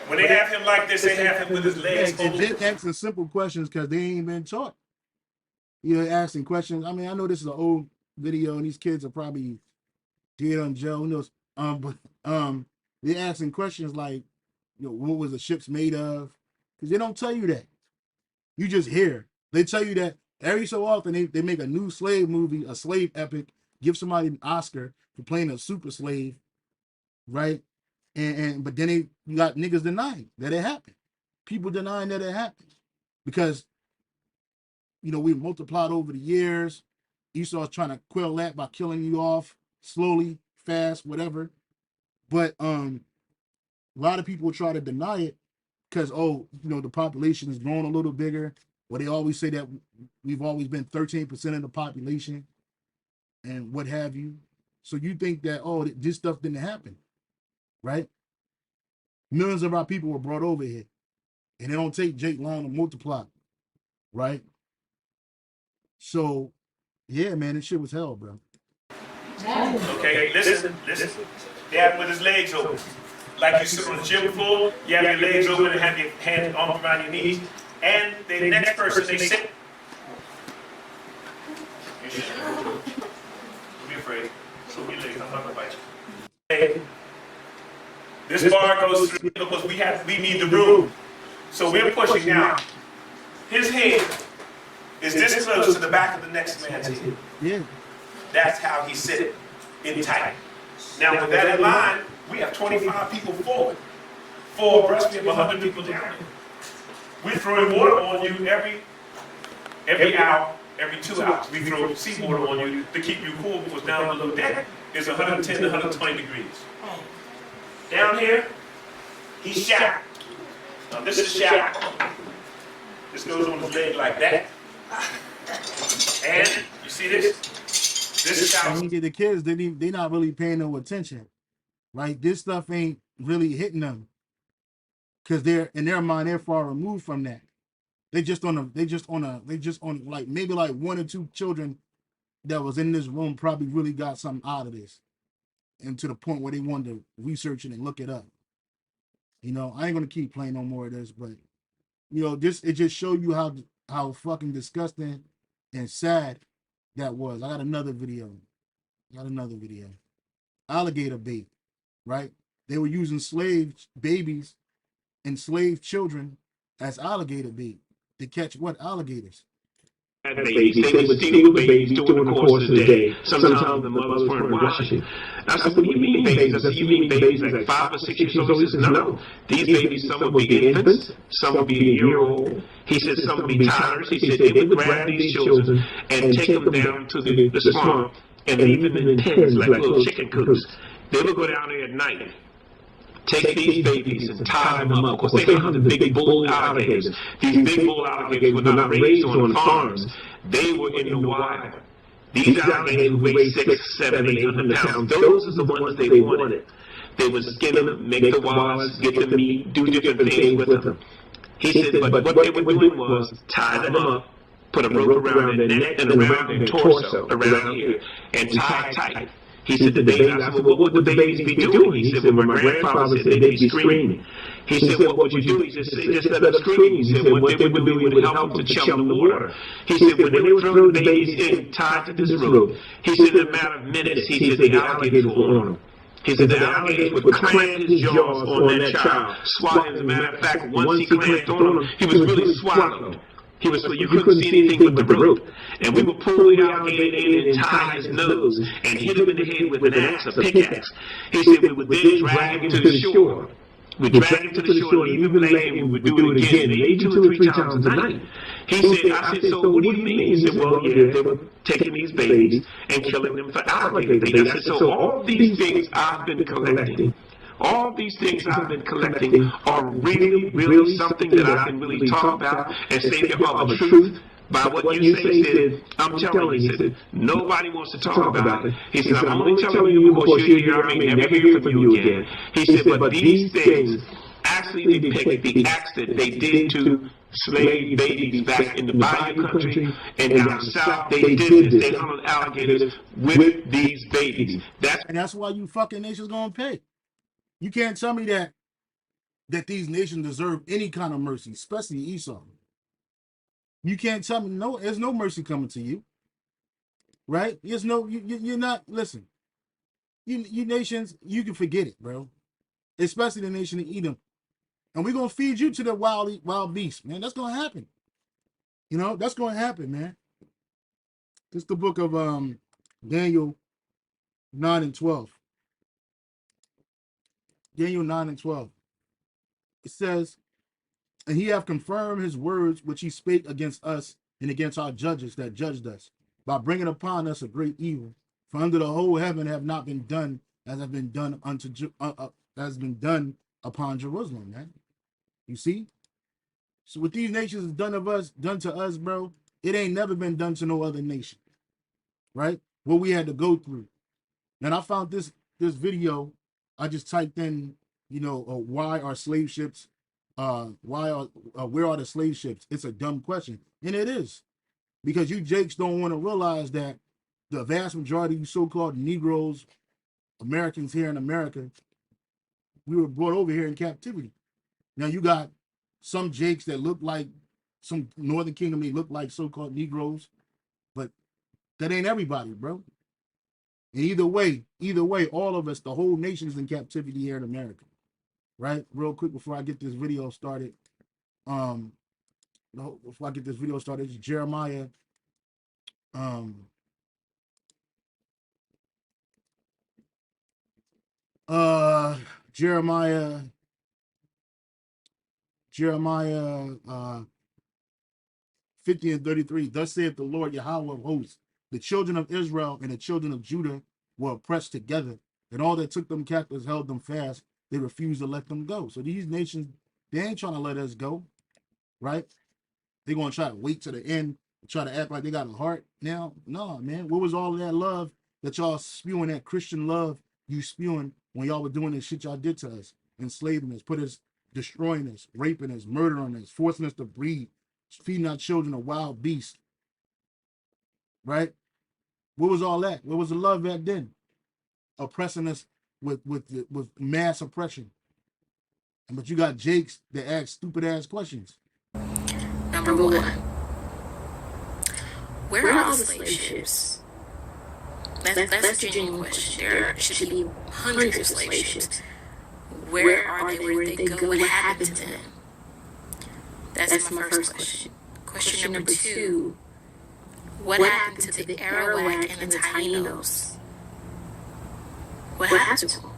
When they have him like this, they have him with his legs And open. they're asking simple questions because they ain't been taught. You're asking questions. I mean, I know this is an old video and these kids are probably dead on jail, who knows? But they're asking questions like, what was the ships made of? Because they don't tell you that. You just hear. They tell you that every so often they make a new slave movie, a slave epic, give somebody an Oscar for playing a super slave, right? But then you got niggas denying that it happened. People denying that it happened. Because we multiplied over the years. Esau's trying to quell that by killing you off slowly, fast, whatever. But a lot of people try to deny it because, the population is growing a little bigger. Or they always say that we've always been 13% of the population and what have you. So you think that, this stuff didn't happen, right? Millions of our people were brought over here. And it don't take Jake long to multiply, right? So, yeah, man, this shit was hell, bro. Okay, listen. They have him with his legs open. Like you sit on the gym floor, you have your legs open and have your hands arms around your knees. And the next person they sit. Don't be afraid. So your legs, I'm not gonna bite you. Okay. This bar goes through because we need the room. So we're pushing now. His head is this close to the back of the next man's head. Yeah. That's how he's sitting in tight. Now with that in mind, we have 25 people forward. 4 abreast, we have 100 people down. We're throwing water on you every hour, every 2 hours. We throw seawater on you to keep you cool because down below deck is 110 to 120 degrees. Down here, he's shackled. Now this is shackled. This goes on his leg like that. And you see this? This is how. The kids, they not really paying no attention, right? This stuff ain't really hitting them because they're in their mind they're far removed from that. They just on like maybe like 1 or 2 children that was in this room probably really got something out of this, and to the point where they wanted to research it and look it up. I ain't gonna keep playing no more of this, but it just show you how fucking disgusting and sad that was. I got another video. Alligator bait, right? They were using slave babies and slave children as alligator bait to catch what? Alligators. had babies. They would steal the babies during the course of the day. Sometimes the mothers weren't watching. I said, what do you mean babies? I said, you mean babies like 5 or 6 years old? He says, no. These babies, some would be infants, some would be a year old. He said, some would be toddlers. He said, they would grab these children and take them down to the swamp and leave them in pens like little chicken coops. They would go down there at night, take these babies and tie them up. Of course, they hunted the big bull alligators. These big bull alligators were not raised on farms. They were in the wild. These alligators weigh 600, 700, 800 pounds. Those are the ones they wanted. They would skin them, make the wallets, get the meat, do different things with them. He said, but what they were doing was tie them up, put a rope around their neck and around their torso, around here, and tie tight. He said, the babies, I said, well, what would the babies be doing? He said, well, my grandfather said they'd be screaming. He said, what would you do? He said, just let them scream. He said, what they would do, it would help them to chum the water. He said, when they would throw the babies in, tied to this rope, he said, in a matter of minutes, he said, the alligators were on them. He said, the alligators would clamp his jaws on that child, swallow him. As a matter of fact, once he clamped on him, he was really swallowed. He was, so you couldn't see anything but the rope. And we would pull the alligator in and tie his nose and hit him in the head with an axe, a pickaxe. He said we would then drag him to the shore. We'd drag him to the shore, leave him laying, and we would do it again, maybe 2 or 3 times a night. He said, I said, so what do you mean? He said, well, yeah, they were taking these babies and killing them for alligator bait. I said, so all these things I've been collecting, all these things I've been collecting are really, really something that I can really talk about and say they are the truth. By what you say, he said, I'm telling you, he said, nobody wants to talk about it. He said, I'm only telling you because you're here, I may never hear from you again. He said, but these things actually depict the acts that they did to slave babies back in the Bayou country and down south. They did this. They hunted alligators with these babies. That's why you fucking nations gonna pay. You can't tell me that these nations deserve any kind of mercy, especially Esau. You can't tell me there's no mercy coming to you, right? There's no you're not. Listen, you nations, you can forget it, bro. Especially the nation of Edom, and we're gonna feed you to the wild beasts, man. That's gonna happen. You know that's gonna happen, man. It's the book of Daniel 9 and 12. Daniel 9 and 12. It says, and he hath confirmed his words which he spake against us and against our judges that judged us, by bringing upon us a great evil. For under the whole heaven have not been done as have been done has been done upon Jerusalem, man. You see? So what these nations done to us, bro, it ain't never been done to no other nation. Right? What we had to go through. And I found this video. I just typed in, why are slave ships where are the slave ships? It's a dumb question. And it is. Because you jakes don't want to realize that the vast majority of you so-called Negroes, Americans here in America, we were brought over here in captivity. Now you got some jakes that look like some Northern Kingdom, they look like so-called Negroes, but that ain't everybody, bro. And either way, all of us, the whole nation's in captivity here in America. Right? Real quick before I get this video started. It's Jeremiah. Jeremiah 50 and 33. Thus saith the Lord Yahweh of hosts, the children of Israel and the children of Judah were oppressed together, and all that took them captives held them fast. They refused to let them go. So these nations, they ain't trying to let us go, right? They're going to try to wait to the end, try to act like they got a heart now. No, man. What was all of that love that y'all spewing, that Christian love you spewing when y'all were doing this shit y'all did to us, enslaving us, destroying us, raping us, murdering us, forcing us to breed, feeding our children a wild beast, right? What was all that? What was the love back then? Oppressing us with mass oppression. But you got jakes that ask stupid ass questions. Number one, where are all the slave ships? That's a genuine question. There should be hundreds of slave ships. Where are they? Where did they go? What happened to them? That's my first question. Question number two, What happened to the Arawak and the Tainos? What happened to them?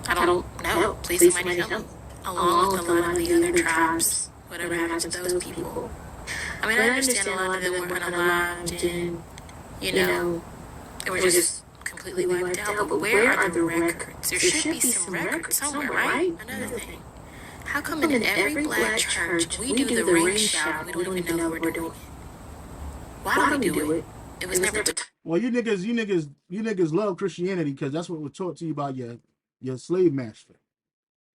I don't know. Please somebody help me. Along with a lot of the other tribes, whatever happened to those people. I mean, I understand a lot of them were unalived and, they were just completely wiped out. But where are the records? There should be some records somewhere, right? Another thing. How come in every black church we do the ring shout and we don't even know what we're doing? Why do we do it? It was never. Well, you niggas love Christianity because that's what was taught to you by your slave master,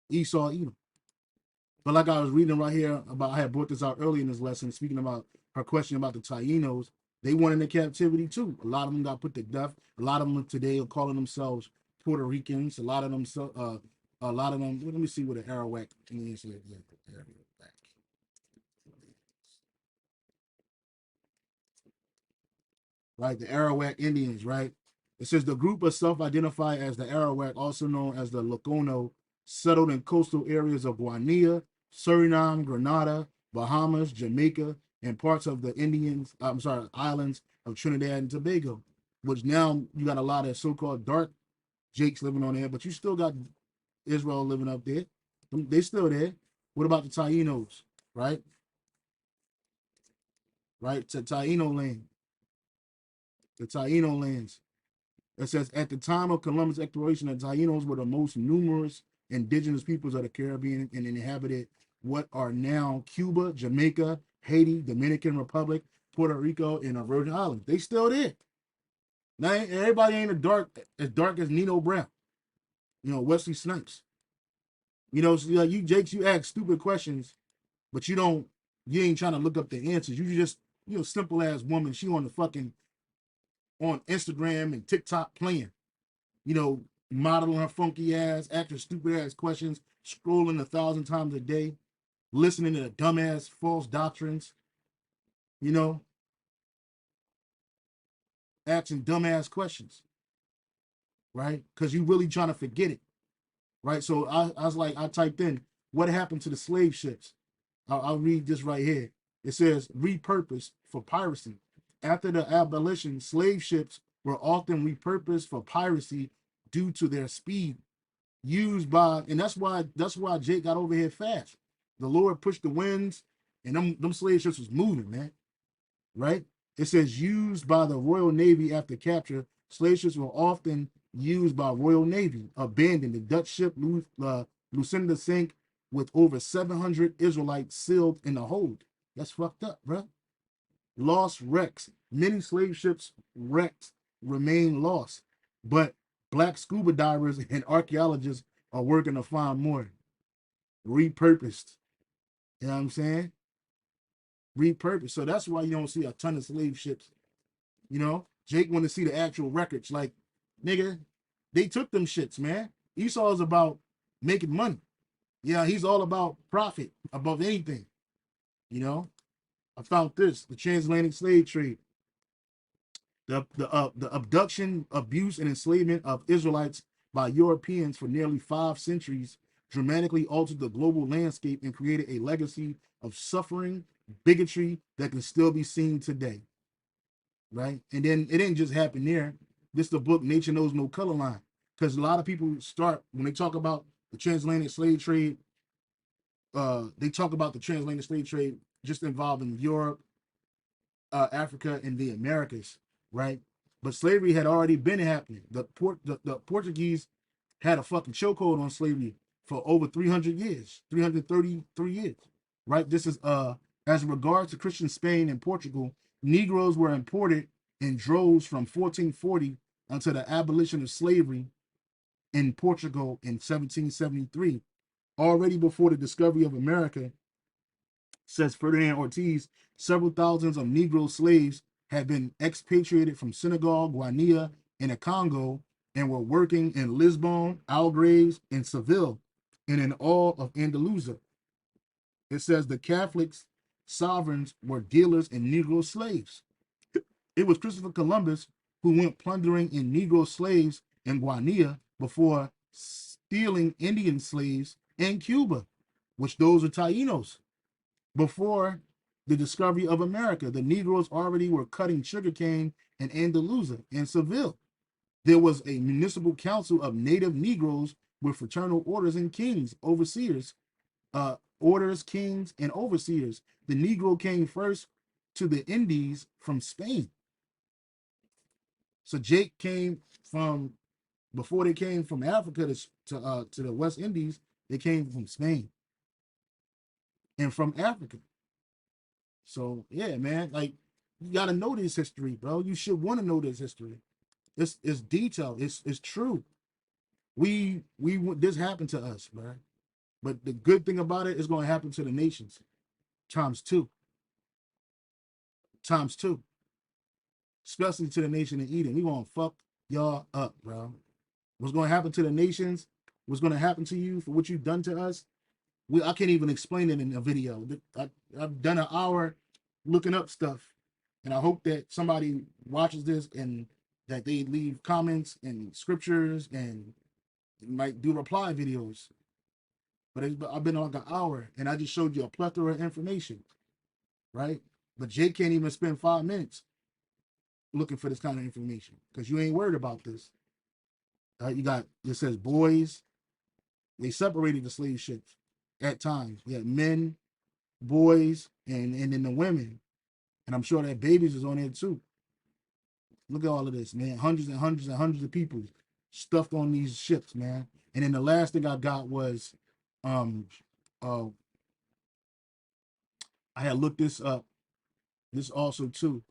Esau Edom. But like I was reading right here about, I had brought this out early in this lesson, speaking about her question about the Tainos. They went into captivity too. A lot of them got put to death. A lot of them today are calling themselves Puerto Ricans. A lot of them. Let me see what the Arawak Indians is. Right, the Arawak Indians, right? It says the group of self-identify as the Arawak, also known as the Lokono, settled in coastal areas of Guinea, Suriname, Grenada, Bahamas, Jamaica, and parts of the islands of Trinidad and Tobago, which now you got a lot of so-called dark Jakes living on there, but you still got Israel living up there. They still there. What about the Tainos, right? Right, to Taino land. The Taino lands. It says, at the time of Columbus' exploration, the Tainos were the most numerous indigenous peoples of the Caribbean and inhabited what are now Cuba, Jamaica, Haiti, Dominican Republic, Puerto Rico, and the Virgin Islands. They still there. Now, everybody ain't as dark as Nino Brown, Wesley Snipes. So like you Jakes, you ask stupid questions, but you ain't trying to look up the answers. You just, simple ass woman, she on the fucking on Instagram and TikTok playing, modeling her funky ass, asking stupid ass questions, scrolling 1,000 times a day, listening to dumbass false doctrines, asking dumbass questions, right? Because you really trying to forget it, right? So I was like, I typed in, what happened to the slave ships? I'll read this right here. It says, repurposed for piracy. After the abolition, slave ships were often repurposed for piracy due to their speed, and that's why Jake got over here fast. The Lord pushed the winds, and them slave ships was moving, man. Right? It says used by the Royal Navy after capture. Slave ships were often used by Royal Navy, abandoned. The Dutch ship Lucinda sank with over 700 Israelites sealed in the hold. That's fucked up, bro. Lost wrecks. Many slave ships wrecked remain lost, but black scuba divers and archaeologists are working to find more. Repurposed. You know what I'm saying? Repurposed. So that's why you don't see a ton of slave ships. Jake want to see the actual records. Like, nigga, they took them shits, man. Esau is about making money. Yeah, he's all about profit above anything. I found this, the transatlantic slave trade. The abduction, abuse, and enslavement of Israelites by Europeans for nearly 5 centuries dramatically altered the global landscape and created a legacy of suffering, bigotry that can still be seen today. Right? And then it didn't just happen there. This is the book, Nature Knows No Color Line. Because a lot of people start, when they talk about the transatlantic slave trade, they talk about the transatlantic slave trade just involving Europe, Africa, and the Americas, right? But slavery had already been happening. The Portuguese had a fucking chokehold on slavery for over 300 years, 333 years, right? This is as regards to Christian Spain and Portugal, Negroes were imported in droves from 1440 until the abolition of slavery in Portugal in 1773. Already before the discovery of America, says Ferdinand Ortiz, several thousands of Negro slaves had been expatriated from Senegal, Guinea, and the Congo, and were working in Lisbon, Algarves, and Seville, and in all of Andalusia. It says the Catholics sovereigns were dealers in Negro slaves. It was Christopher Columbus who went plundering in Negro slaves in Guinea before stealing Indian slaves in Cuba, which those are Tainos. Before the discovery of America. The Negroes already were cutting sugarcane in Andalusia and Seville. There was a municipal council of native Negroes with fraternal orders and kings, overseers, orders, kings, and overseers. The Negro came first to the Indies from Spain. So Jake came from, before they came from Africa to the West Indies, they came from Spain and from Africa. So yeah, man, like you gotta know this history, bro. You should want to know this history. It's detailed. It's true. We this happened to us, bro. But the good thing about it is going to happen to the nations, times two, especially to the nation of Eden. We gonna fuck y'all up, bro. What's going to happen to the nations? What's going to happen to you for what you've done to us? I can't even explain it in a video. I've done an hour looking up stuff, and I hope that somebody watches this and that they leave comments and scriptures and might do reply videos. But I've been on like an hour, and I just showed you a plethora of information, right? But Jay can't even spend 5 minutes looking for this kind of information because you ain't worried about this. You got, it says boys. They separated the slave ships at times. We had men, boys, and then the women. And I'm sure that babies is on there too. Look at all of this, man. Hundreds and hundreds and hundreds of people stuffed on these ships, man. And then the last thing I got was I had looked this up. This also too,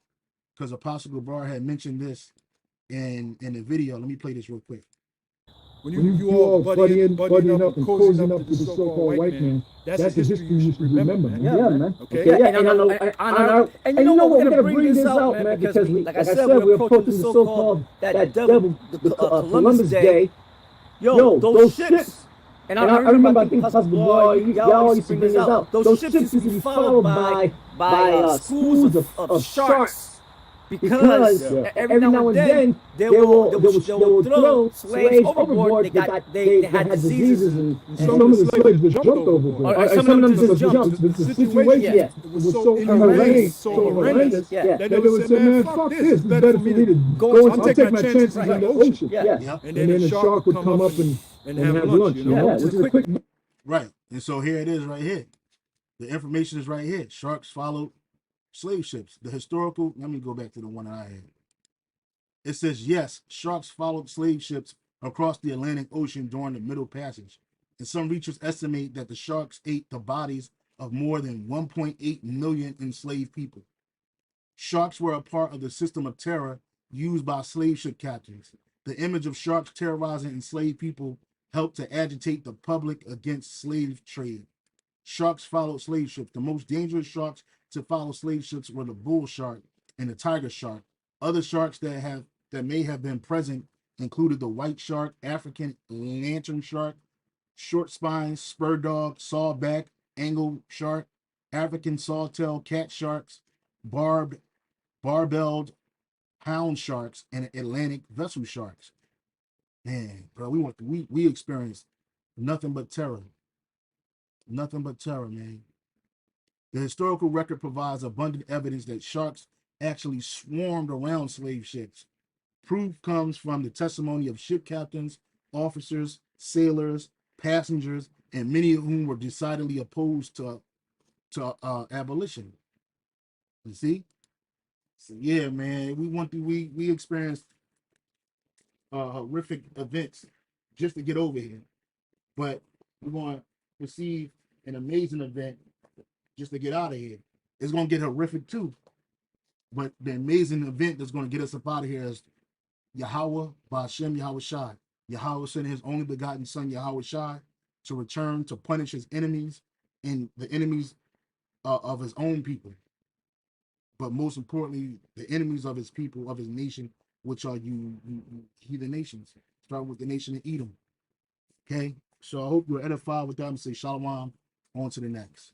because Apostle Gabar had mentioned this in the video. Let me play this real quick. When you all buddying up and cozying up to the so-called white man, that's the history you should remember, man. Yeah, man. Okay. Yeah, and you know what, we're gonna bring this out, man, because like I said, we're approaching the so-called that devil, Columbus Day. Yo, those ships. And I remember, I think Pastor Boy, y'all used to bring this out. Those ships used to be followed by schools of sharks. Because every now and then they will throw slaves overboard. They had diseases, and some of the slaves just jumped overboard. Or some of them just jumped. The situation was so horrendous that they would say, man, fuck this. It's better for me to go and take my chances in the ocean. And then the shark would come up and have lunch. Which is a quick. Right. And so here it is right here. The information is right here. Sharks followed slave ships. The historical, let me go back to the one that I had. It says, yes, sharks followed slave ships across the Atlantic Ocean during the Middle Passage. And some researchers estimate that the sharks ate the bodies of more than 1.8 million enslaved people. Sharks were a part of the system of terror used by slave ship captains. The image of sharks terrorizing enslaved people helped to agitate the public against slave trade. Sharks followed slave ships. The most dangerous sharks to follow slave ships were the bull shark and the tiger shark. Other sharks that may have been present included the white shark, African lantern shark, short spine, spur dog, sawback, angle shark, African sawtail cat sharks, barbelled hound sharks, and Atlantic vessel sharks. Man, bro, we experienced nothing but terror. Nothing but terror, man. The historical record provides abundant evidence that sharks actually swarmed around slave ships. Proof comes from the testimony of ship captains, officers, sailors, passengers, and many of whom were decidedly opposed to abolition. You see? So yeah, man, we experienced horrific events just to get over here, but we're going to receive an amazing event just to get out of here. It's going to get horrific too, but the amazing event that's going to get us up out of here is Yahweh Ba'ashem Yahweh Shai. Yahweh sent his only begotten son Yahweh Shai to return to punish his enemies and the enemies of his own people, but most importantly, the enemies of his people, of his nation, which are you heathen nations. Start with the nation of Edom. Okay, so I hope you're edified with that and say shalom. On to the next.